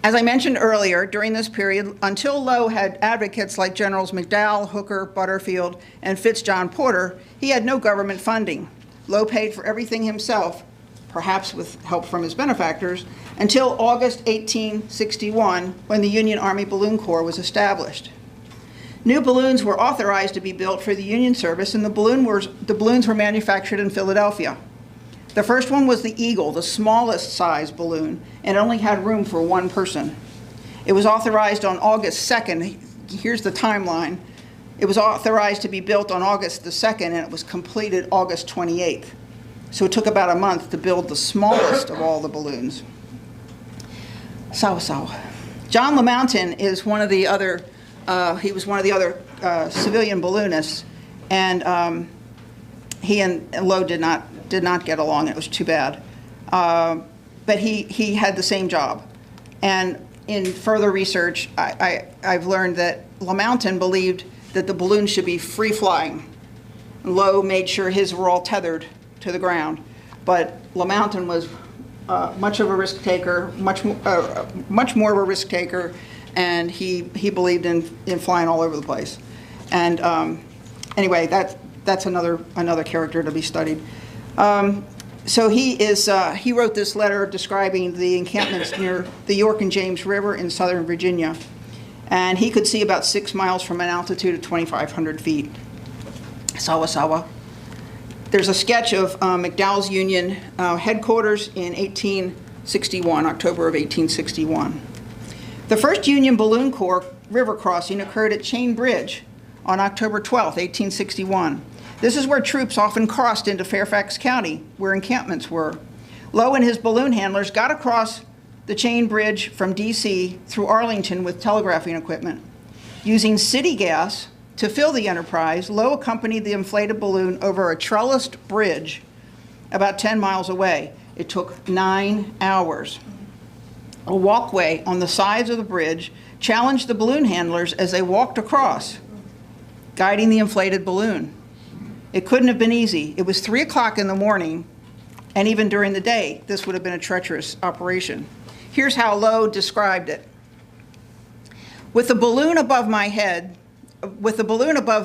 As I mentioned earlier, during this period, until Lowe had advocates like Generals McDowell, Hooker, Butterfield, and Fitz-John Porter, he had no government funding. Lowe paid for everything himself, perhaps with help from his benefactors, until August 1861, when the Union Army Balloon Corps was established. New balloons were authorized to be built for the Union service, and the balloons were manufactured in Philadelphia. The first one was the Eagle, the smallest size balloon, and only had room for one person. It was authorized on August 2nd. Here's the timeline. It was authorized to be built on August the 2nd, and it was completed August 28th. So it took about a month to build the smallest of all the balloons. John LeMountain is one of the other, he was one of the other civilian balloonists, and he and Lowe did not get along. It was too bad. But he had the same job. And in further research, I've learned that LeMountain believed that the balloon should be free-flying. Lowe made sure his were all tethered to the ground. But LeMountain was much of a risk taker, much more of a risk taker, and he believed in flying all over the place. And anyway, that's another character to be studied. So he wrote this letter describing the encampments near the York and James River in southern Virginia. And he could see about 6 miles from an altitude of 2,500 feet. Sawa. There's a sketch of McDowell's Union headquarters in 1861, October of 1861. The first Union Balloon Corps river crossing occurred at Chain Bridge on October 12, 1861. This is where troops often crossed into Fairfax County, where encampments were. Lowe and his balloon handlers got across the Chain Bridge from D.C. through Arlington with telegraphing equipment. Using city gas to fill the Enterprise, Lowe accompanied the inflated balloon over a trellised bridge about 10 miles away. It took 9 hours. A walkway on the sides of the bridge challenged the balloon handlers as they walked across, guiding the inflated balloon. It couldn't have been easy. It was 3 o'clock in the morning, and even during the day, this would have been a treacherous operation. Here's how Lowe described it. With the balloon above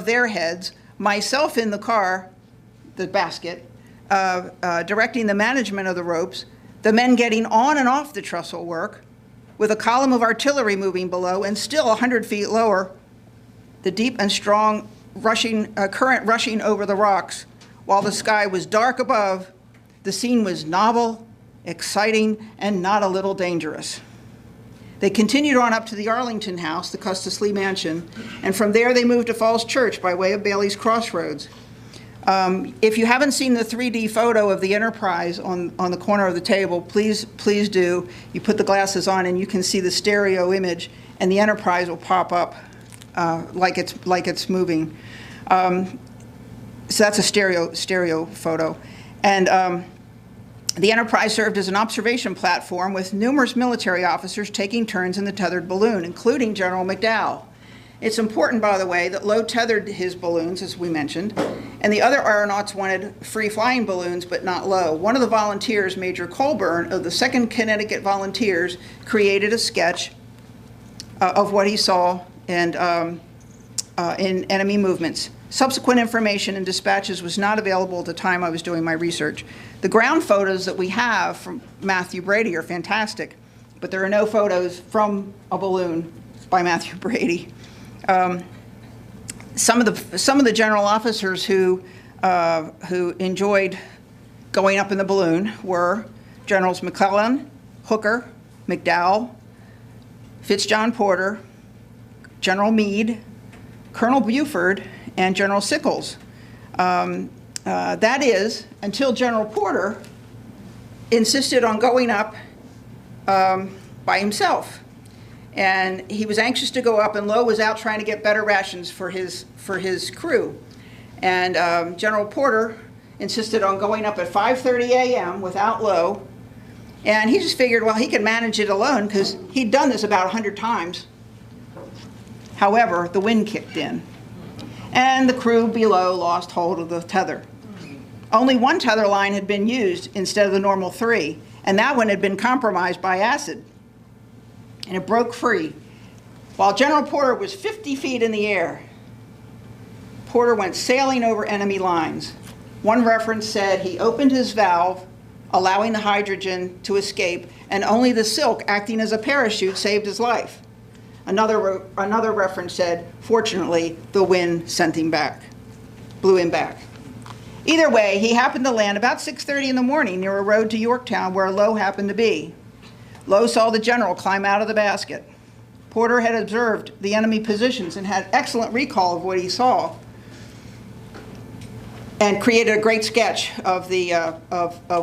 their heads, myself in the car, the basket, directing the management of the ropes, the men getting on and off the trestle work, with a column of artillery moving below, and still 100 feet lower, the deep and strong current rushing over the rocks, while the sky was dark above. The scene was novel, exciting, and not a little dangerous. They continued on up to the Arlington House, the Custis Lee Mansion, and from there they moved to Falls Church by way of Bailey's Crossroads. If you haven't seen the 3D photo of the Enterprise on the corner of the table, please do. You put the glasses on and you can see the stereo image, and the Enterprise will pop up like it's moving. So that's a stereo photo. And the Enterprise served as an observation platform with numerous military officers taking turns in the tethered balloon, including General McDowell. It's important, by the way, that Lowe tethered his balloons, as we mentioned, and the other aeronauts wanted free-flying balloons, but not Lowe. One of the volunteers, Major Colburn, of the 2nd Connecticut Volunteers, created a sketch of what he saw and in enemy movements. Subsequent information and dispatches was not available at the time I was doing my research. The ground photos that we have from Matthew Brady are fantastic, but there are no photos from a balloon by Matthew Brady. Some of the general officers who enjoyed going up in the balloon were Generals McClellan, Hooker, McDowell, Fitzjohn Porter, General Meade, Colonel Buford, and General Sickles. That is, until General Porter insisted on going up by himself. And he was anxious to go up, and Lowe was out trying to get better rations for his crew. And General Porter insisted on going up at 5:30 a.m. without Lowe. And he just figured, well, he could manage it alone because he'd done this about 100 times. However, the wind kicked in, and the crew below lost hold of the tether. Only one tether line had been used instead of the normal 3, and that one had been compromised by acid, and it broke free. While General Porter was 50 feet in the air, Porter went sailing over enemy lines. One reference said he opened his valve, allowing the hydrogen to escape, and only the silk acting as a parachute saved his life. Another reference said, fortunately, the wind sent him back, blew him back. Either way, he happened to land about 6:30 in the morning near a road to Yorktown where Lowe happened to be. Lowe saw the general climb out of the basket. Porter had observed the enemy positions and had excellent recall of what he saw, and created a great sketch of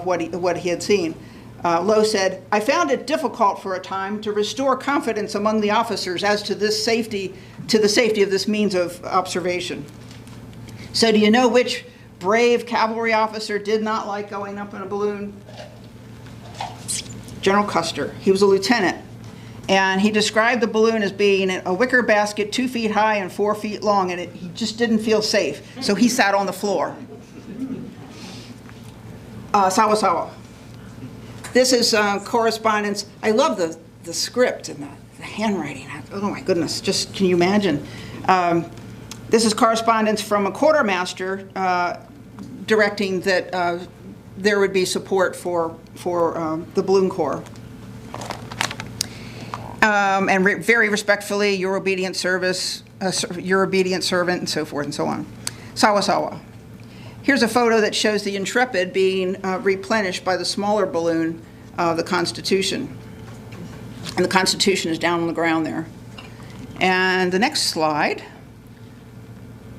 what he had seen. Lowe said, "I found it difficult for a time to restore confidence among the officers as to the safety of this means of observation." So do you know which brave cavalry officer did not like going up in a balloon? General Custer. He was a lieutenant, and he described the balloon as being a wicker basket 2 feet high and 4 feet long, and he just didn't feel safe, so he sat on the floor. Sawasawa. This is correspondence. I love the script and the handwriting. Oh my goodness, just can you imagine? This is correspondence from a quartermaster directing that there would be support for the Balloon Corps. And very respectfully, your obedient service, your obedient servant, and so forth and so on. Sawasawa. Here's a photo that shows the Intrepid being replenished by the smaller balloon, the Constitution. And the Constitution is down on the ground there. And the next slide.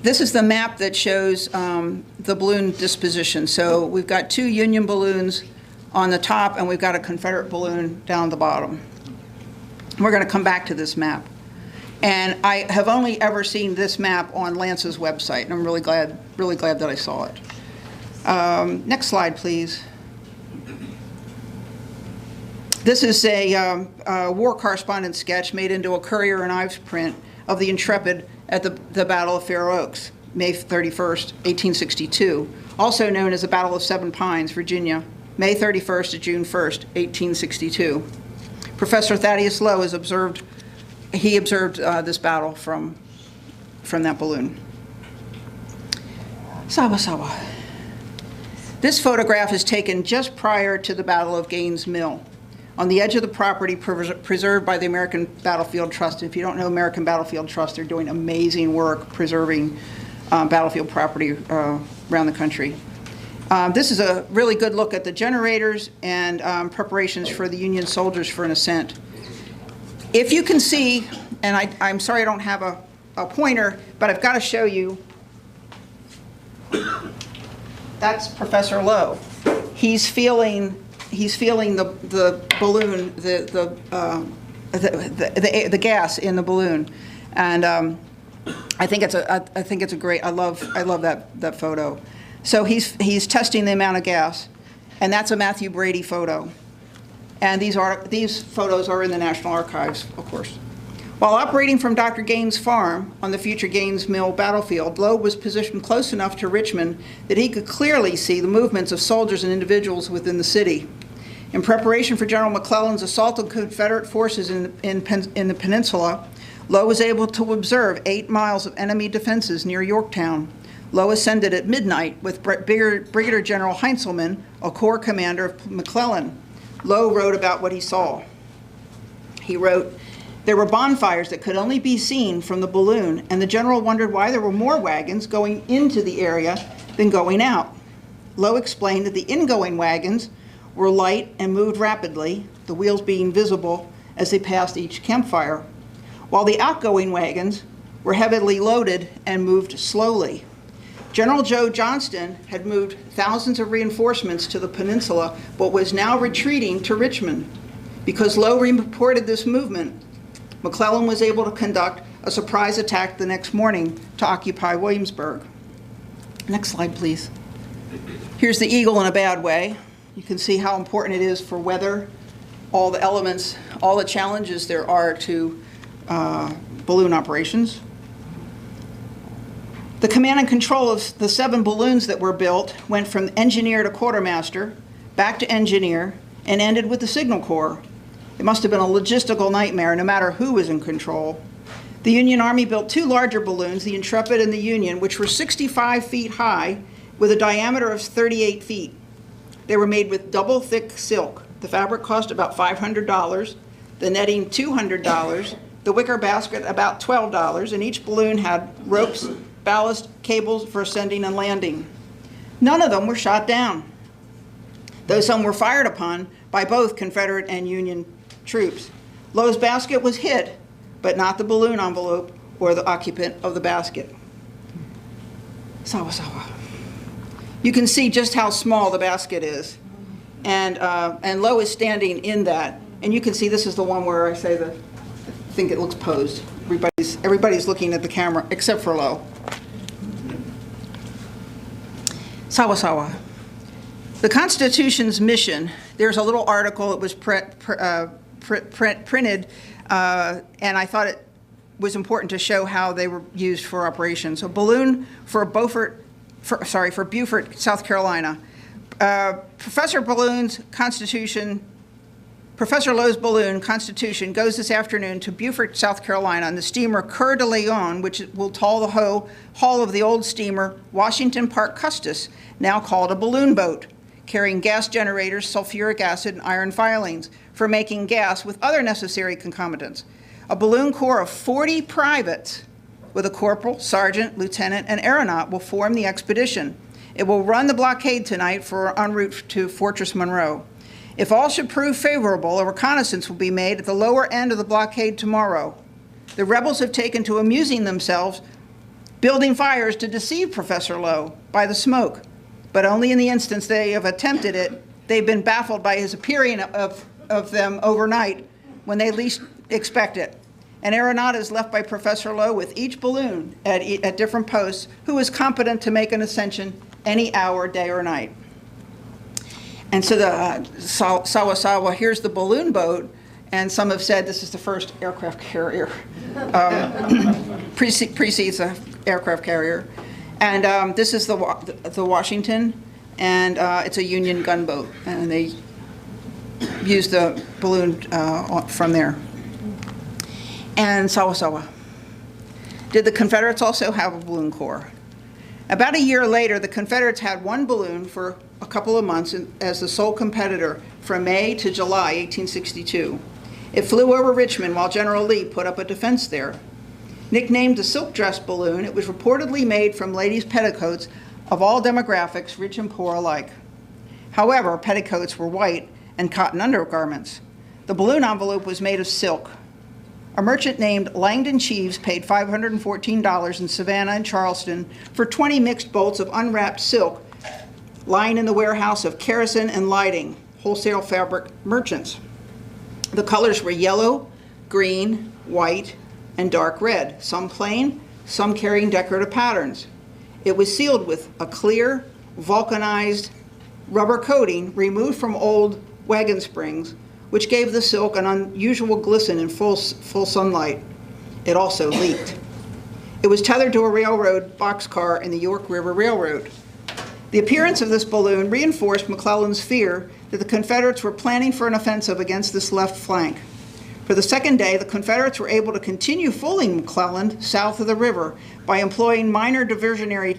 This is the map that shows the balloon disposition. So we've got 2 Union balloons on the top, and we've got a Confederate balloon down the bottom. We're going to come back to this map. And I have only ever seen this map on Lance's website, and I'm really glad that I saw it. Next slide, please. This is a war correspondence sketch made into a Courier and Ives print of the Intrepid at the Battle of Fair Oaks, May 31st, 1862, also known as the Battle of Seven Pines, Virginia, May 31st to June 1st, 1862. Professor Thaddeus Lowe has observed this battle from that balloon. Sawa. This photograph is taken just prior to the Battle of Gaines Mill, on the edge of the property preserved by the American Battlefield Trust. If you don't know American Battlefield Trust, they're doing amazing work preserving battlefield property around the country. This is a really good look at the generators and preparations for the Union soldiers for an ascent. If you can see, and I'm sorry I don't have a pointer, but I've got to show you that's Professor Lowe. He's feeling the balloon, the gas in the balloon, and I think it's a great. I love that photo. So he's testing the amount of gas, and that's a Matthew Brady photo. And these photos are in the National Archives, of course. While operating from Dr. Gaines' farm on the future Gaines Mill battlefield, Lowe was positioned close enough to Richmond that he could clearly see the movements of soldiers and individuals within the city. In preparation for General McClellan's assault on Confederate forces in the peninsula, Lowe was able to observe 8 miles of enemy defenses near Yorktown. Lowe ascended at midnight with Brigadier General Heintzelman, a corps commander of McClellan. Lowe wrote about what he saw. He wrote, "There were bonfires that could only be seen from the balloon, and the general wondered why there were more wagons going into the area than going out. Lowe explained that the ingoing wagons were light and moved rapidly, the wheels being visible as they passed each campfire, while the outgoing wagons were heavily loaded and moved slowly. General Joe Johnston had moved thousands of reinforcements to the peninsula, but was now retreating to Richmond. Because Lowe reported this movement, McClellan was able to conduct a surprise attack the next morning to occupy Williamsburg." Next slide, please. Here's the eagle in a bad way. You can see how important it is for weather, all the elements, all the challenges there are to balloon operations. The command and control of the 7 balloons that were built went from engineer to quartermaster, back to engineer, and ended with the Signal Corps. It must have been a logistical nightmare, no matter who was in control. The Union Army built 2 larger balloons, the Intrepid and the Union, which were 65 feet high with a diameter of 38 feet. They were made with double thick silk. The fabric cost about $500, the netting $200, the wicker basket about $12, and each balloon had ropes, ballast, cables for ascending and landing. None of them were shot down, though some were fired upon by both Confederate and Union troops. Lowe's basket was hit, but not the balloon envelope or the occupant of the basket. Sawa Sawa. You can see just how small the basket is, and Lowe is standing in that. And you can see this is the one where I say I think it looks posed. Everybody's looking at the camera except for Lowe. Sawa Sawa. The Constitution's mission, there's a little article that was printed, and I thought it was important to show how they were used for operations. A balloon for Beaufort, South Carolina. Professor Lowe's balloon, Constitution, goes this afternoon to Beaufort, South Carolina, on the steamer Coeur de Lion, which will tow the hull of the old steamer Washington Parke Custis, now called a balloon boat, carrying gas generators, sulfuric acid, and iron filings for making gas with other necessary concomitants. A balloon corps of 40 privates with a corporal, sergeant, lieutenant, and aeronaut will form the expedition. It will run the blockade tonight en route to Fortress Monroe. If all should prove favorable, a reconnaissance will be made at the lower end of the blockade tomorrow. The rebels have taken to amusing themselves, building fires to deceive Professor Lowe by the smoke. But only in the instance they have attempted it, they've been baffled by his appearing of them overnight when they least expect it. An aeronaut is left by Professor Lowe with each balloon at different posts, who is competent to make an ascension any hour, day or night. And so the Sawa Sawa, here's the balloon boat, and some have said this is the first aircraft carrier, precedes an aircraft carrier. And this is the Washington, and it's a Union gunboat, and they used the balloon from there. And Sawa Sawa. Did the Confederates also have a balloon corps? About a year later, the Confederates had one balloon for a couple of months as the sole competitor from May to July 1862. It flew over Richmond while General Lee put up a defense there. Nicknamed the silk dress balloon, it was reportedly made from ladies' petticoats of all demographics, rich and poor alike. However, petticoats were white and cotton undergarments. The balloon envelope was made of silk. A merchant named Langdon Cheeves paid $514 in Savannah and Charleston for 20 mixed bolts of unwrapped silk lying in the warehouse of Kerosene and Lighting, wholesale fabric merchants. The colors were yellow, green, white, and dark red, some plain, some carrying decorative patterns. It was sealed with a clear, vulcanized rubber coating removed from old wagon springs, which gave the silk an unusual glisten in full sunlight. It also leaked. It was tethered to a railroad boxcar in the York River Railroad. The appearance of this balloon reinforced McClellan's fear that the Confederates were planning for an offensive against this left flank. For the second day, the Confederates were able to continue fooling McClellan south of the river by employing minor diversionary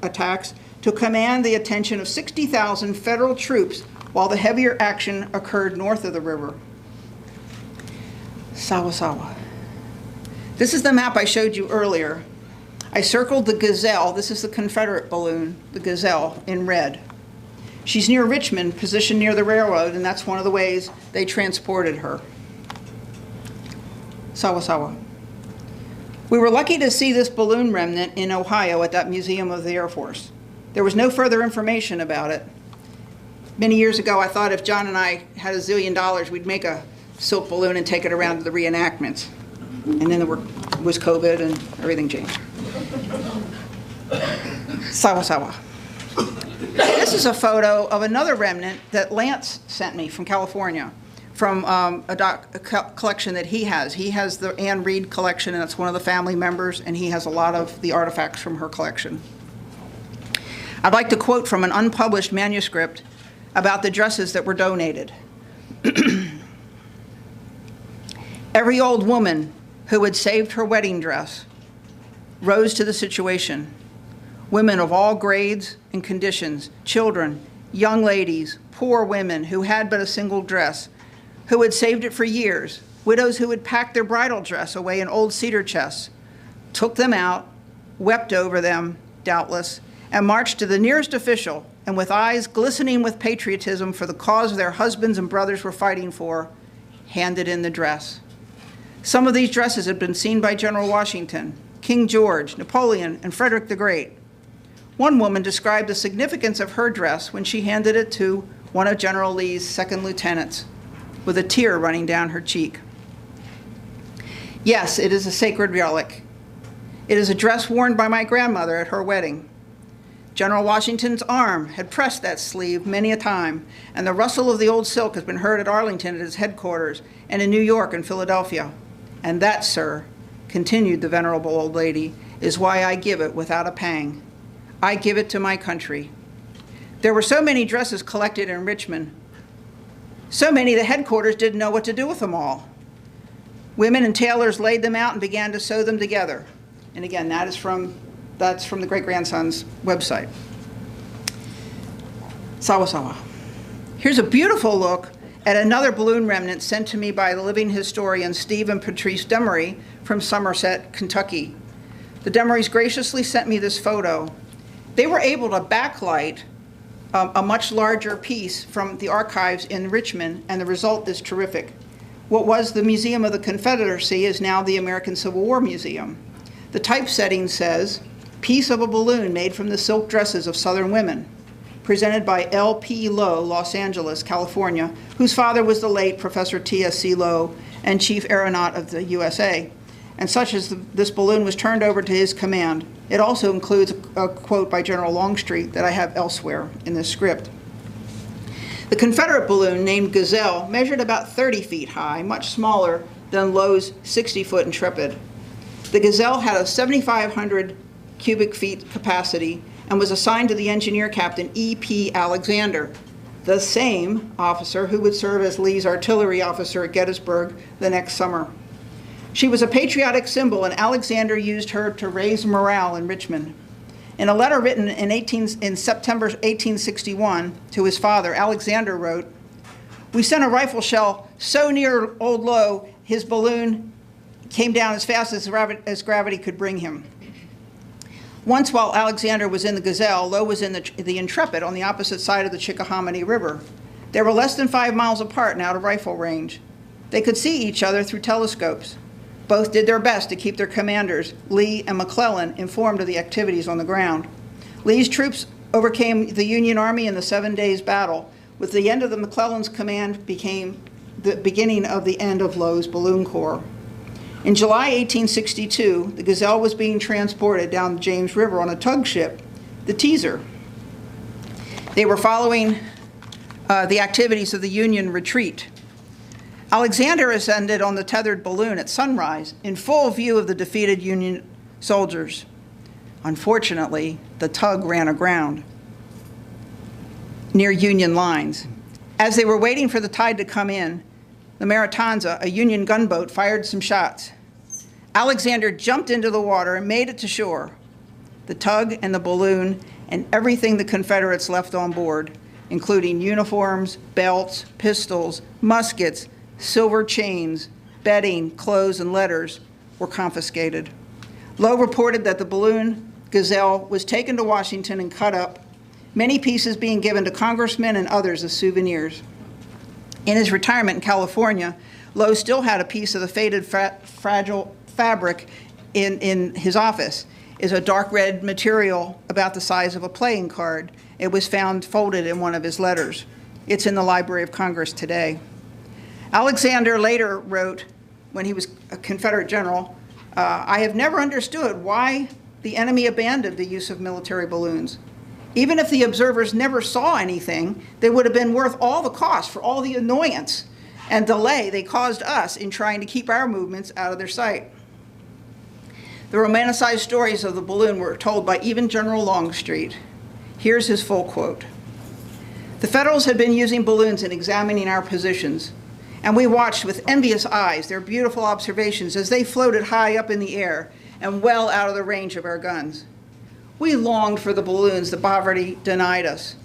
attacks to command the attention of 60,000 Federal troops while the heavier action occurred north of the river. Sawa Sawa. This is the map I showed you earlier. I circled the Gazelle. This is the Confederate balloon, the Gazelle, in red. She's near Richmond, positioned near the railroad, and that's one of the ways they transported her. Sawa Sawa. We were lucky to see this balloon remnant in Ohio at that Museum of the Air Force. There was no further information about it. Many years ago, I thought if John and I had $1 zillion, we'd make a silk balloon and take it around to the reenactments. And then there was COVID and everything changed. Sawa Sawa. This is a photo of another remnant that Lance sent me from California, from a collection that he has. He has the Anne Reed collection, and it's one of the family members, and he has a lot of the artifacts from her collection. I'd like to quote from an unpublished manuscript about the dresses that were donated. Every old woman who had saved her wedding dress rose to the situation. Women of all grades and conditions, children, young ladies, poor women who had but a single dress, who had saved it for years, widows who had packed their bridal dress away in old cedar chests, took them out, wept over them, doubtless, and marched to the nearest official, and with eyes glistening with patriotism for the cause their husbands and brothers were fighting for, handed in the dress. Some of these dresses had been seen by General Washington, King George, Napoleon, and Frederick the Great. One woman described the significance of her dress when she handed it to one of General Lee's second lieutenants, with a tear running down her cheek. Yes, it is a sacred relic. It is a dress worn by my grandmother at her wedding. General Washington's arm had pressed that sleeve many a time, and the rustle of the old silk has been heard at Arlington at his headquarters, and in New York and Philadelphia. And that, sir, continued the venerable old lady, is why I give it without a pang. I give it to my country. There were so many dresses collected in Richmond, so many the headquarters didn't know what to do with them all. Women and tailors laid them out and began to sew them together. And again, that's from the great-grandson's website. Sawa Sawa. Here's a beautiful look at another balloon remnant sent to me by the living historians Steve and Patrice Demery from Somerset, Kentucky. The Demerys graciously sent me this photo. They were able to backlight a much larger piece from the archives in Richmond, and the result is terrific. What was the Museum of the Confederacy is now the American Civil War Museum. The typesetting says, "Piece of a balloon made from the silk dresses of Southern women," presented by L.P. Lowe, Los Angeles, California, whose father was the late Professor T.S.C. Lowe and Chief Aeronaut of the USA. And such as this balloon was turned over to his command. It also includes a quote by General Longstreet that I have elsewhere in this script. The Confederate balloon, named Gazelle, measured about 30 feet high, much smaller than Lowe's 60-foot Intrepid. The Gazelle had a 7,500 cubic feet capacity and was assigned to the engineer captain E.P. Alexander, the same officer who would serve as Lee's artillery officer at Gettysburg the next summer. She was a patriotic symbol, and Alexander used her to raise morale in Richmond. In a letter written in September 1861 to his father, Alexander wrote, "We sent a rifle shell so near Old Lowe, his balloon came down as fast as gravity could bring him." Once while Alexander was in the Gazelle, Lowe was in the Intrepid on the opposite side of the Chickahominy River. They were less than 5 miles apart and out of rifle range. They could see each other through telescopes. Both did their best to keep their commanders, Lee and McClellan, informed of the activities on the ground. Lee's troops overcame the Union Army in the 7 Days Battle. With the end of the McClellan's command became the beginning of the end of Lowe's Balloon Corps. In July 1862, the Gazelle was being transported down the James River on a tug ship, the Teaser. They were following the activities of the Union retreat. Alexander ascended on the tethered balloon at sunrise in full view of the defeated Union soldiers. Unfortunately, the tug ran aground near Union lines. As they were waiting for the tide to come in, the Maritanza, a Union gunboat, fired some shots. Alexander jumped into the water and made it to shore. The tug and the balloon and everything the Confederates left on board, including uniforms, belts, pistols, muskets, silver chains, bedding, clothes, and letters, were confiscated. Lowe reported that the balloon Gazelle was taken to Washington and cut up, many pieces being given to congressmen and others as souvenirs. In his retirement in California, Lowe still had a piece of the faded fragile fabric in his office. It's a dark red material about the size of a playing card. It was found folded in one of his letters. It's in the Library of Congress today. Alexander later wrote, when he was a Confederate general, I have never understood why the enemy abandoned the use of military balloons. Even if the observers never saw anything, they would have been worth all the cost for all the annoyance and delay they caused us in trying to keep our movements out of their sight. The romanticized stories of the balloon were told by even General Longstreet. Here's his full quote. The Federals had been using balloons in examining our positions, and we watched with envious eyes their beautiful observations as they floated high up in the air and well out of the range of our guns. We longed for the balloons that poverty denied us.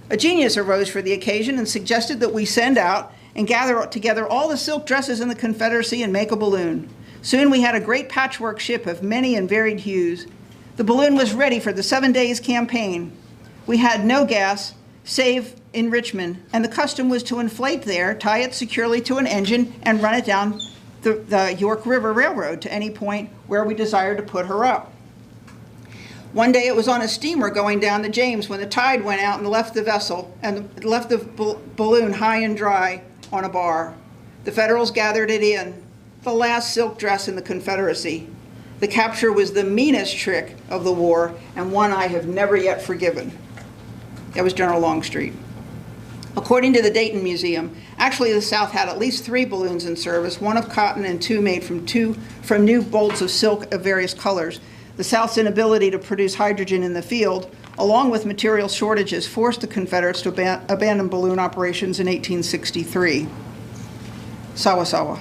A genius arose for the occasion and suggested that we send out and gather together all the silk dresses in the Confederacy and make a balloon. Soon we had a great patchwork ship of many and varied hues. The balloon was ready for the 7 days campaign. We had no gas, save in Richmond, and the custom was to inflate there, tie it securely to an engine, and run it down the York River Railroad to any point where we desired to put her up. One day it was on a steamer going down the James when the tide went out and left the vessel and left the balloon high and dry on a bar. The Federals gathered it in, the last silk dress in the Confederacy. The capture was the meanest trick of the war and one I have never yet forgiven. That was General Longstreet. According to the Dayton Museum, actually the South had at least 3 balloons in service, one of cotton and 2 made from new bolts of silk of various colors. The South's inability to produce hydrogen in the field, along with material shortages, forced the Confederates to abandon balloon operations in 1863. Sawa.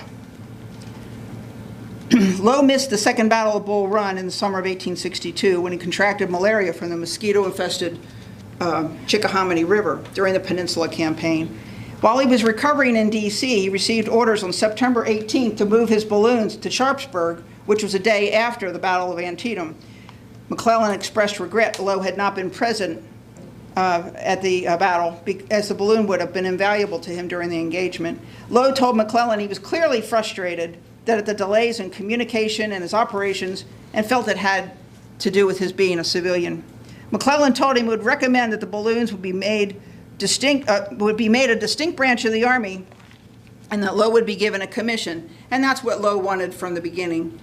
Lowe missed the Second Battle of Bull Run in the summer of 1862 when he contracted malaria from the mosquito-infested Chickahominy River during the Peninsula Campaign. While he was recovering in D.C., he received orders on September 18th to move his balloons to Sharpsburg, which was a day after the Battle of Antietam. McClellan expressed regret Lowe had not been present at the battle, as the balloon would have been invaluable to him during the engagement. Lowe told McClellan he was clearly frustrated at the delays in communication and his operations and felt it had to do with his being a civilian. McClellan told him he would recommend that the balloons would be made a distinct branch of the Army and that Lowe would be given a commission, and that's what Lowe wanted from the beginning.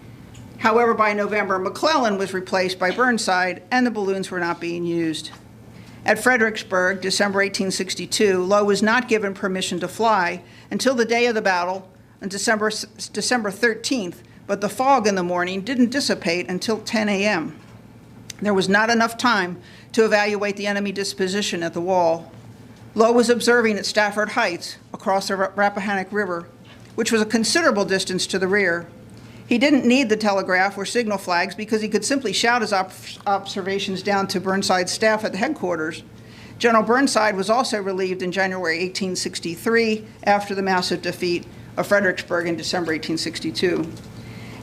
However, by November, McClellan was replaced by Burnside, and the balloons were not being used. At Fredericksburg, December 1862, Lowe was not given permission to fly until the day of the battle on December 13th, but the fog in the morning didn't dissipate until 10 a.m. There was not enough time to evaluate the enemy disposition at the wall. Lowe was observing at Stafford Heights across the Rappahannock River, which was a considerable distance to the rear. He didn't need the telegraph or signal flags because he could simply shout his observations down to Burnside's staff at the headquarters. General Burnside was also relieved in January 1863 after the massive defeat of Fredericksburg in December 1862.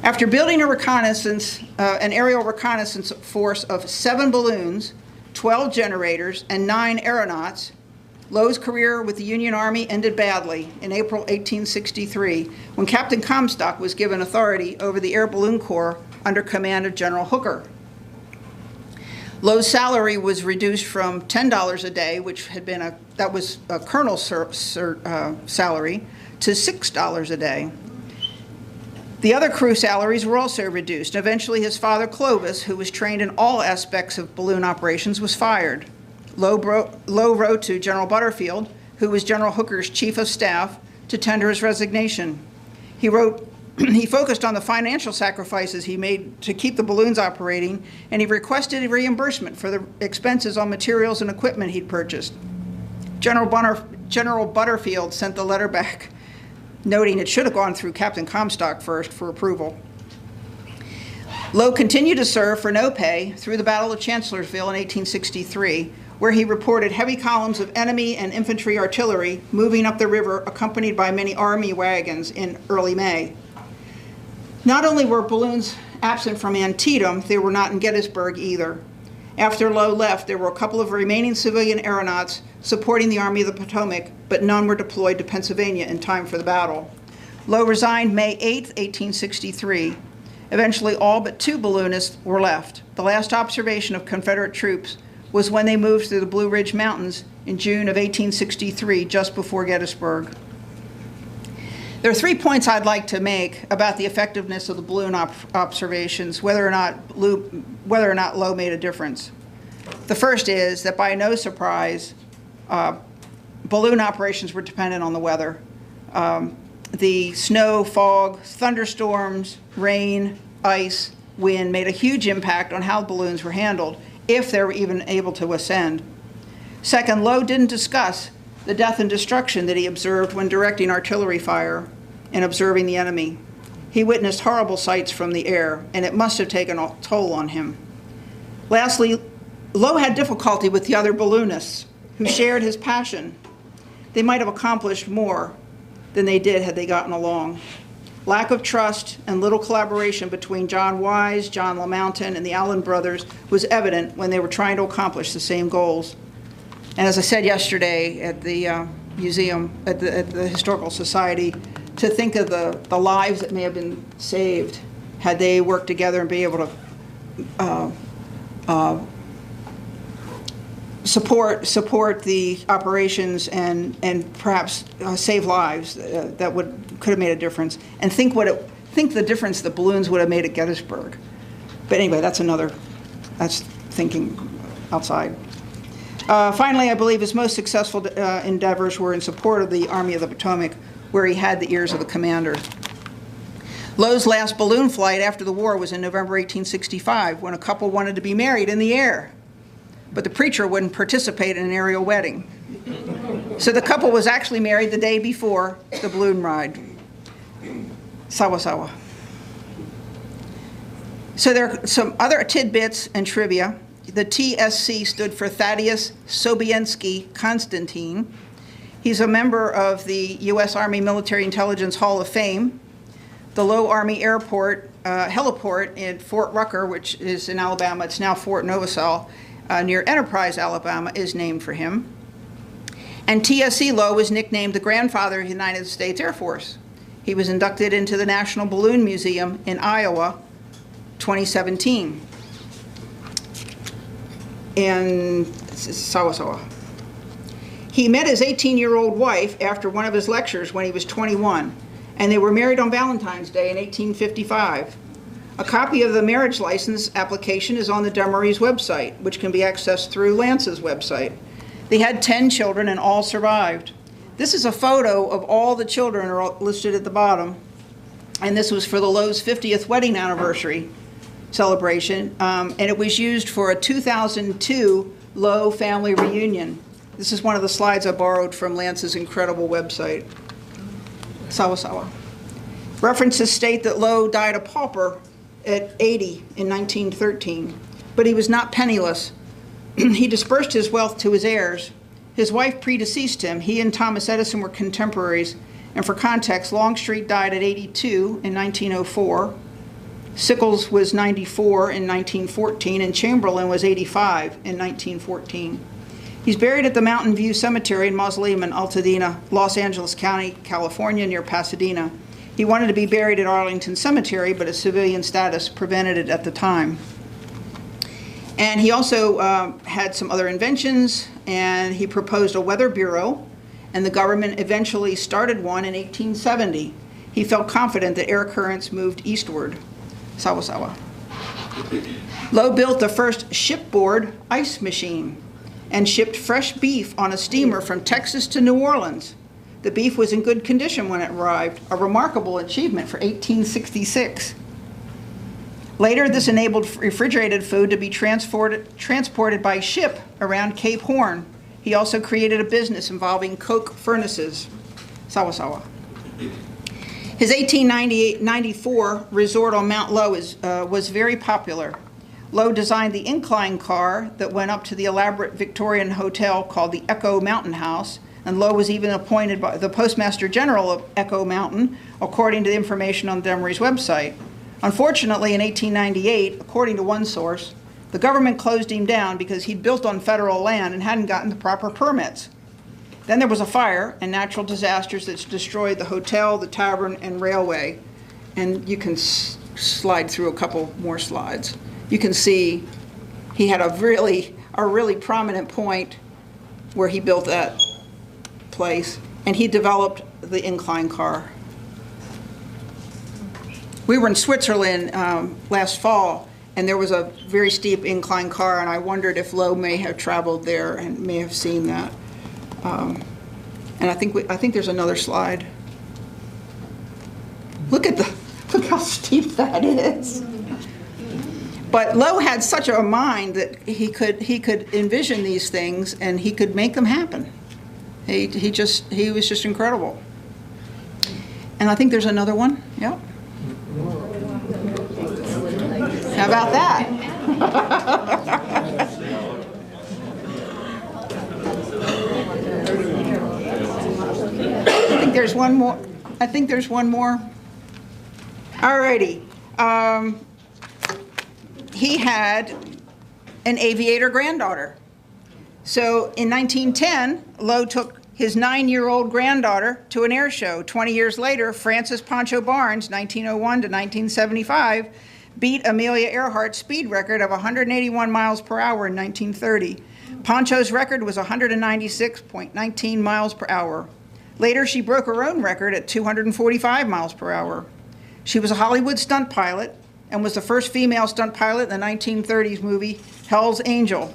After building an aerial reconnaissance force of 7 balloons, 12 generators, and 9 aeronauts, Lowe's career with the Union Army ended badly in April 1863 when Captain Comstock was given authority over the Air Balloon Corps under command of General Hooker. Lowe's salary was reduced from $10 a day, which had been that was a colonel's salary, to $6 a day. The other crew salaries were also reduced. Eventually, his father, Clovis, who was trained in all aspects of balloon operations, was fired. Lowe wrote to General Butterfield, who was General Hooker's chief of staff, to tender his resignation. He wrote, he focused on the financial sacrifices he made to keep the balloons operating, and he requested a reimbursement for the expenses on materials and equipment he'd purchased. General Butterfield sent the letter back, noting it should have gone through Captain Comstock first for approval. Lowe continued to serve for no pay through the Battle of Chancellorsville in 1863, where he reported heavy columns of enemy and infantry artillery moving up the river, accompanied by many army wagons in early May. Not only were balloons absent from Antietam, they were not in Gettysburg either. After Lowe left, there were a couple of remaining civilian aeronauts supporting the Army of the Potomac, but none were deployed to Pennsylvania in time for the battle. Lowe resigned May 8, 1863. Eventually, all but 2 balloonists were left. The last observation of Confederate troops was when they moved through the Blue Ridge Mountains in June of 1863, just before Gettysburg. There are 3 points I'd like to make about the effectiveness of the balloon observations, whether or not Lowe made a difference. The first is that, by no surprise, balloon operations were dependent on the weather. The snow, fog, thunderstorms, rain, ice, wind made a huge impact on how balloons were handled, if they were even able to ascend. Second, Lowe didn't discuss the death and destruction that he observed when directing artillery fire and observing the enemy. He witnessed horrible sights from the air, and it must have taken a toll on him. Lastly, Lowe had difficulty with the other balloonists who shared his passion. They might have accomplished more than they did had they gotten along. Lack of trust and little collaboration between John Wise, John LaMountain, and the Allen brothers was evident when they were trying to accomplish the same goals. And as I said yesterday at the museum, at the Historical Society, to think of the lives that may have been saved had they worked together and be able to support the operations and perhaps save lives that could have made a difference, and think the difference the balloons would have made at Gettysburg. But anyway, that's thinking outside. Finally, I believe his most successful endeavors were in support of the Army of the Potomac, where he had the ears of the commander. Lowe's last balloon flight after the war was in November 1865, when a couple wanted to be married in the air, but the preacher wouldn't participate in an aerial wedding. So the couple was actually married the day before the balloon ride. Sawa sawa. So there are some other tidbits and trivia. The TSC stood for Thaddeus Sobienski Constantine. He's a member of the U.S. Army Military Intelligence Hall of Fame. The Lowe Army Airport, heliport in Fort Rucker, which is in Alabama, it's now Fort Novosel, near Enterprise, Alabama, is named for him. And TSC Lowe was nicknamed the grandfather of the United States Air Force. He was inducted into the National Balloon Museum in Iowa, 2017. In Sawasawa. He met his 18-year-old wife after one of his lectures when he was 21, and they were married on Valentine's Day in 1855. A copy of the marriage license application is on the Demarie's website, which can be accessed through Lance's website. They had 10 children and all survived. This is a photo of all the children are listed at the bottom, and this was for the Lowe's 50th wedding anniversary celebration, and it was used for a 2002 Lowe family reunion. This is one of the slides I borrowed from Lance's incredible website. Sawa sawa. References state that Lowe died a pauper at 80 in 1913, but he was not penniless. He dispersed his wealth to his heirs. His wife predeceased him. He and Thomas Edison were contemporaries, and for context, Longstreet died at 82 in 1904. Sickles was 94 in 1914, and Chamberlain was 85 in 1914. He's buried at the Mountain View Cemetery and Mausoleum in Altadena, Los Angeles County, California, near Pasadena. He wanted to be buried at Arlington Cemetery, but his civilian status prevented it at the time. And he also had some other inventions, and he proposed a weather bureau, and the government eventually started one in 1870. He felt confident that air currents moved eastward. Sawa. Lowe built the first shipboard ice machine and shipped fresh beef on a steamer from Texas to New Orleans. The beef was in good condition when it arrived, a remarkable achievement for 1866. Later, this enabled refrigerated food to be transported by ship around Cape Horn. He also created a business involving coke furnaces. Sawa. His 1894 resort on Mount Lowe was very popular. Lowe designed the incline car that went up to the elaborate Victorian hotel called the Echo Mountain House, and Lowe was even appointed by the Postmaster General of Echo Mountain, according to the information on Demery's website. Unfortunately, in 1898, according to one source, the government closed him down because he'd built on federal land and hadn't gotten the proper permits. Then there was a fire and natural disasters that destroyed the hotel, the tavern, and railway. And you can slide through a couple more slides. You can see he had a really prominent point where he built that place, and he developed the incline car. We were in Switzerland last fall, and there was a very steep incline car, and I wondered if Lowe may have traveled there and may have seen that. And I think there's another slide. Look how steep that is. But Lowe had such a mind that he could envision these things and he could make them happen. He was just incredible. And I think there's another one. Yep. How about that? I think there's one more. All righty. He had an aviator granddaughter. So in 1910, Lowe took his 9-year-old granddaughter to an air show. 20 years later, Frances Pancho Barnes, 1901 to 1975, beat Amelia Earhart's speed record of 181 miles per hour in 1930. Pancho's record was 196.19 miles per hour. Later, she broke her own record at 245 miles per hour. She was a Hollywood stunt pilot and was the first female stunt pilot in the 1930s movie Hell's Angels.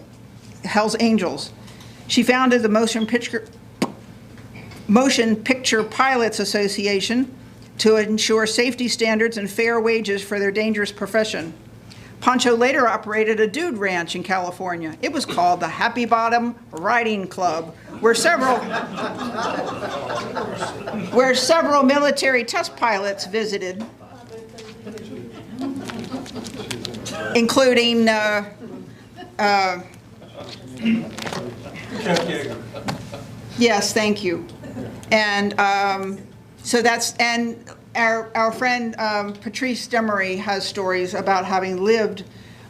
She founded the Motion Picture Pilots Association to ensure safety standards and fair wages for their dangerous profession. Pancho later operated a dude ranch in California. It was called the Happy Bottom Riding Club, where several military test pilots visited, including yes, thank you. And so that's, and our friend Patrice Demery has stories about having lived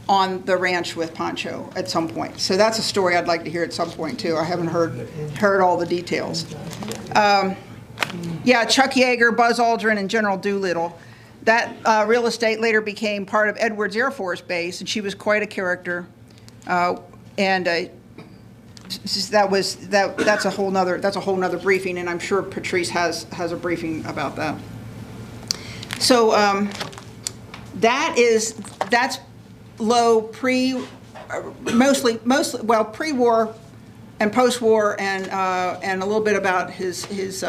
on the ranch with Pancho at some point. So that's a story I'd like to hear at some point too. I haven't heard all the details. Yeah, Chuck Yeager, Buzz Aldrin, and General Doolittle. That real estate later became part of Edwards Air Force Base, and she was quite a character. That's a whole nother briefing, and I'm sure Patrice has a briefing about that. So that's Lowe pre-war and post-war, and a little bit about his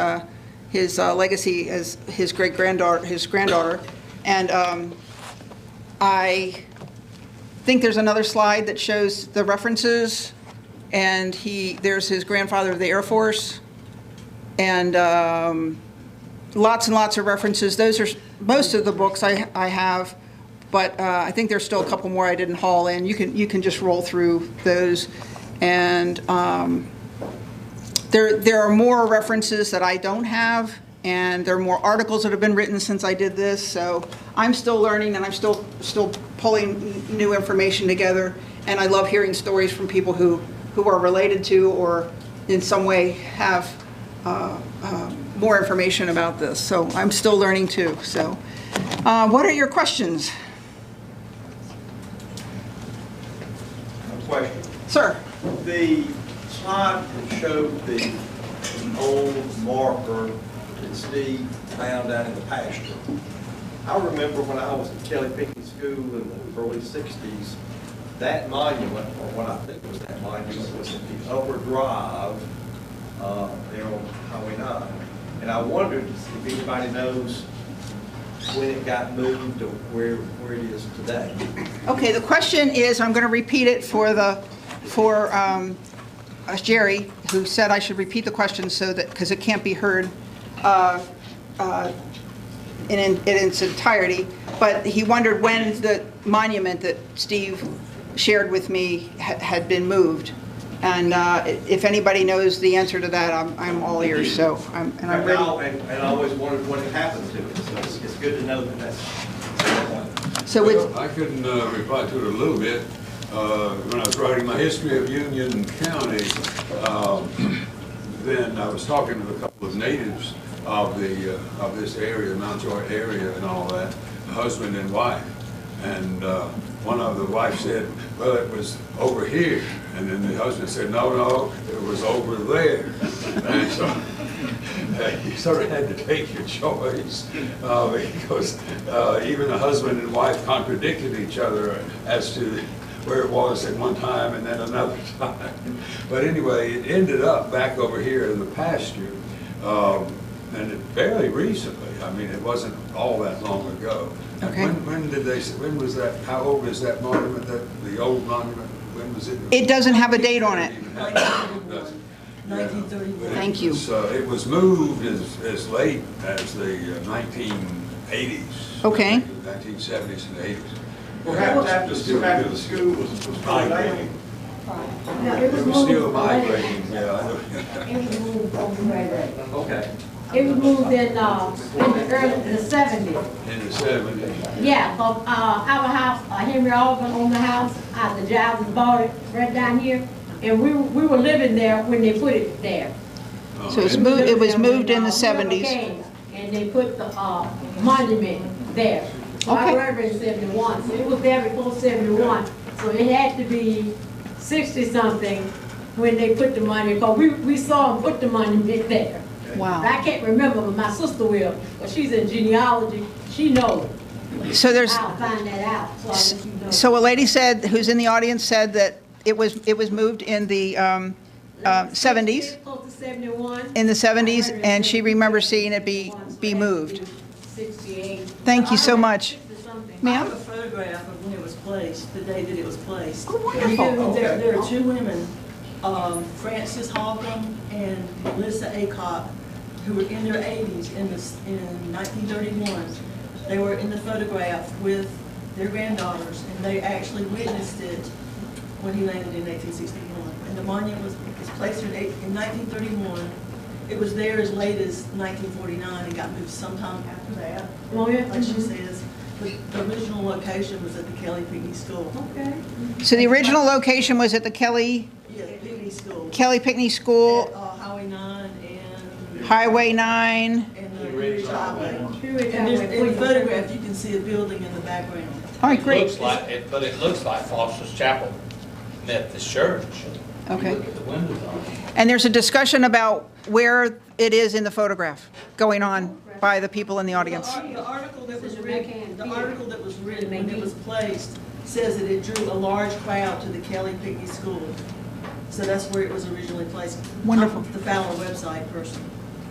legacy as his granddaughter, and I think there's another slide that shows the references, and there's his grandfather of the Air Force, and lots and lots of references. Those are most of the books I have, but I think there's still a couple more I didn't haul in. You can just roll through those, and there are more references that I don't have, and there are more articles that have been written since I did this. So I'm still learning, and I'm still pulling new information together. And I love hearing stories from people who are related to or in some way have more information about this. So I'm still learning too. So what are your questions? The slide that showed the old marker that Steve found down in the pasture. I remember when I was at Kelly Pickney School in the early 60s, that monument, or what I think was that monument, was at the upper drive there on Highway 9. And I wondered if anybody knows when it got moved to where it is today. Okay, the question is, I'm going to repeat it for Jerry, who said I should repeat the question so that, because it can't be heard in its entirety, but he wondered when the monument that Steve shared with me had been moved. And if anybody knows the answer to that, I'm all ears, so I'm ready. And I always wondered what had happened to it, so it's good to know that that's. So Well, I can reply to it a little bit. When I was writing my history of Union County, then I was talking to a couple of natives of this area, Mount Joy area and all that, husband and wife. And one of the wife said, well, it was over here. And then the husband said, no, it was over there. And so you sort of had to take your choice because even the husband and wife contradicted each other as to where it was at one time and then another time. But anyway, it ended up back over here in the pasture, and it fairly recently. I mean, it wasn't all that long ago. Okay. When was that, how old is that monument, the old monument? When was it? it doesn't have a date on it. 1931. Thank you. So it was moved as late as the 1980s. Okay. 1970s and 80s. Perhaps after the school was migrating. No, it It was still migrating, yeah, I know. It was moved over there. Okay. It was moved in the 70s. In the 70s. Yeah, but our house, Henry Alvin owned the house, the Giles bought it right down here, and we were living there when they put it there. So it's moved, it was moved in the 70s. And they put the monument there. So I Okay. graduated in 71, so it was there before 71. So it had to be 60-something when they put the monument, because we saw them put the monument there. Wow. I can't remember, but my sister will, but she's in genealogy, she knows. So there's, I'll find that out, so I'll let you know. so a lady said, who's in the audience, said that it was moved in the 70s, Close to 71. in the 70s, and she remembers seeing it be moved. 68. Thank you so much. Something. I have a Ma'am? photograph of when it was placed, the day that it was placed. Oh, wonderful. There are two women, Frances Holcomb and Melissa Acock, who were in their 80s in 1931. They were in the photograph with their granddaughters, and they actually witnessed it when he landed in 1861. And the monument was placed in 1931. It was there as late as 1949 and got moved sometime after that. Oh, yeah? Like she says, the original location was at the Kelly Pickney School. Okay. So the original location was at the Kelly Yeah, Pickney School. Pickney School, At, Highway 9 and Highway 9. the Ridge Highway. Ridge And there's, Highway. in the photograph, you can see a building in the background. All right, It great. looks like it, but it looks like Foster's Chapel Methodist Church. Okay. Look at the windows on it. And there's a discussion about where it is in the photograph going on by the people in the audience. The article that was It's in the written, backhand the view. article that was written when it was placed says that it drew a large crowd to the Kelly Pickney School. So that's where it was originally placed. Wonderful. I'm the Fowler website person,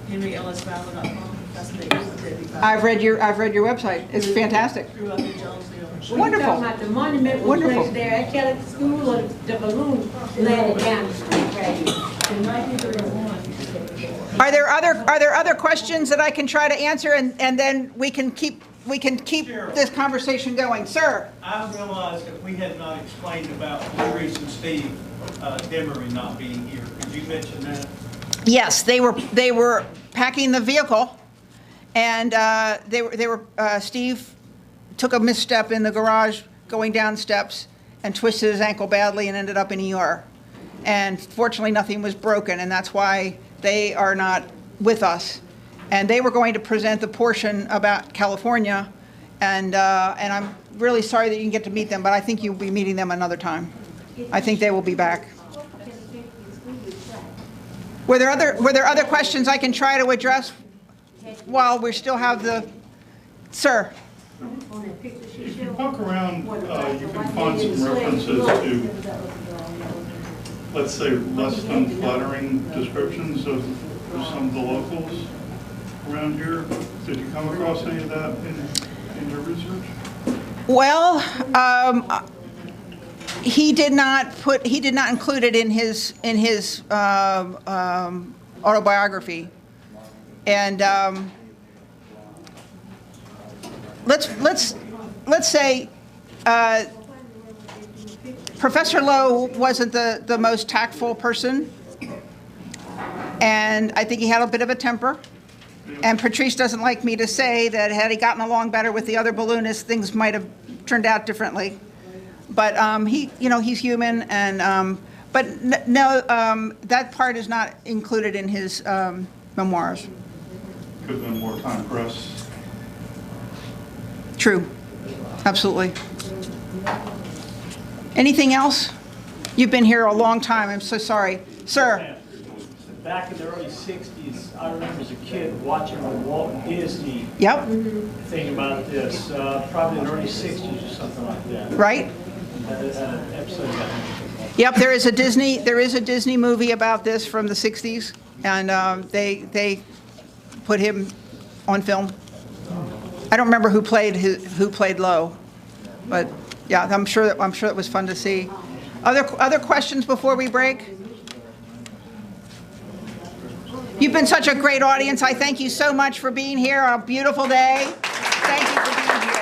henrylsfowler.com. That's me, Debbie Fowler. I've read your website. It's fantastic. Grew up in Jonesville. When Wonderful. you talking about the monument was Wonderful. placed there at Kelly School, or the balloon landed down the street right here? In 1931. Are there other questions that I can try to answer, and then we can keep this conversation going? Sir? I realized that we had not explained about Maurice and Steve Demery not being here. Could you mention that? Yes, they were packing the vehicle, and Steve took a misstep in the garage going down steps and twisted his ankle badly and ended up in ER. And fortunately, nothing was broken, and that's why they are not with us. And they were going to present the portion about California, and I'm really sorry that you didn't get to meet them, but I think you'll be meeting them another time. I think they will be back. Were there other questions I can try to address while we still have the, sir? If you walk around, you can find some references to, let's say, less than flattering descriptions of some of the locals around here. Did you come across any of that in your research? Well, he did not include it in his autobiography. And let's say Professor Lowe wasn't the most tactful person, and I think he had a bit of a temper. And Patrice doesn't like me to say that had he gotten along better with the other balloonists, things might have turned out differently. But he's human, and that part is not included in his memoirs. Could have been more time pressed. True, absolutely. Anything else? You've been here a long time. I'm so sorry, sir. Back in the early 60s, I remember as a kid watching the Walt Disney Yep. thing about this, probably in the early 60s or something like that. Right. Episode of that. Yep. There is a Disney movie about this from the 60s, and they put him on film. I don't remember who played Lowe, but yeah, I'm sure it was fun to see. Other questions before we break? You've been such a great audience. I thank you so much for being here on a beautiful day. Thank you for being here.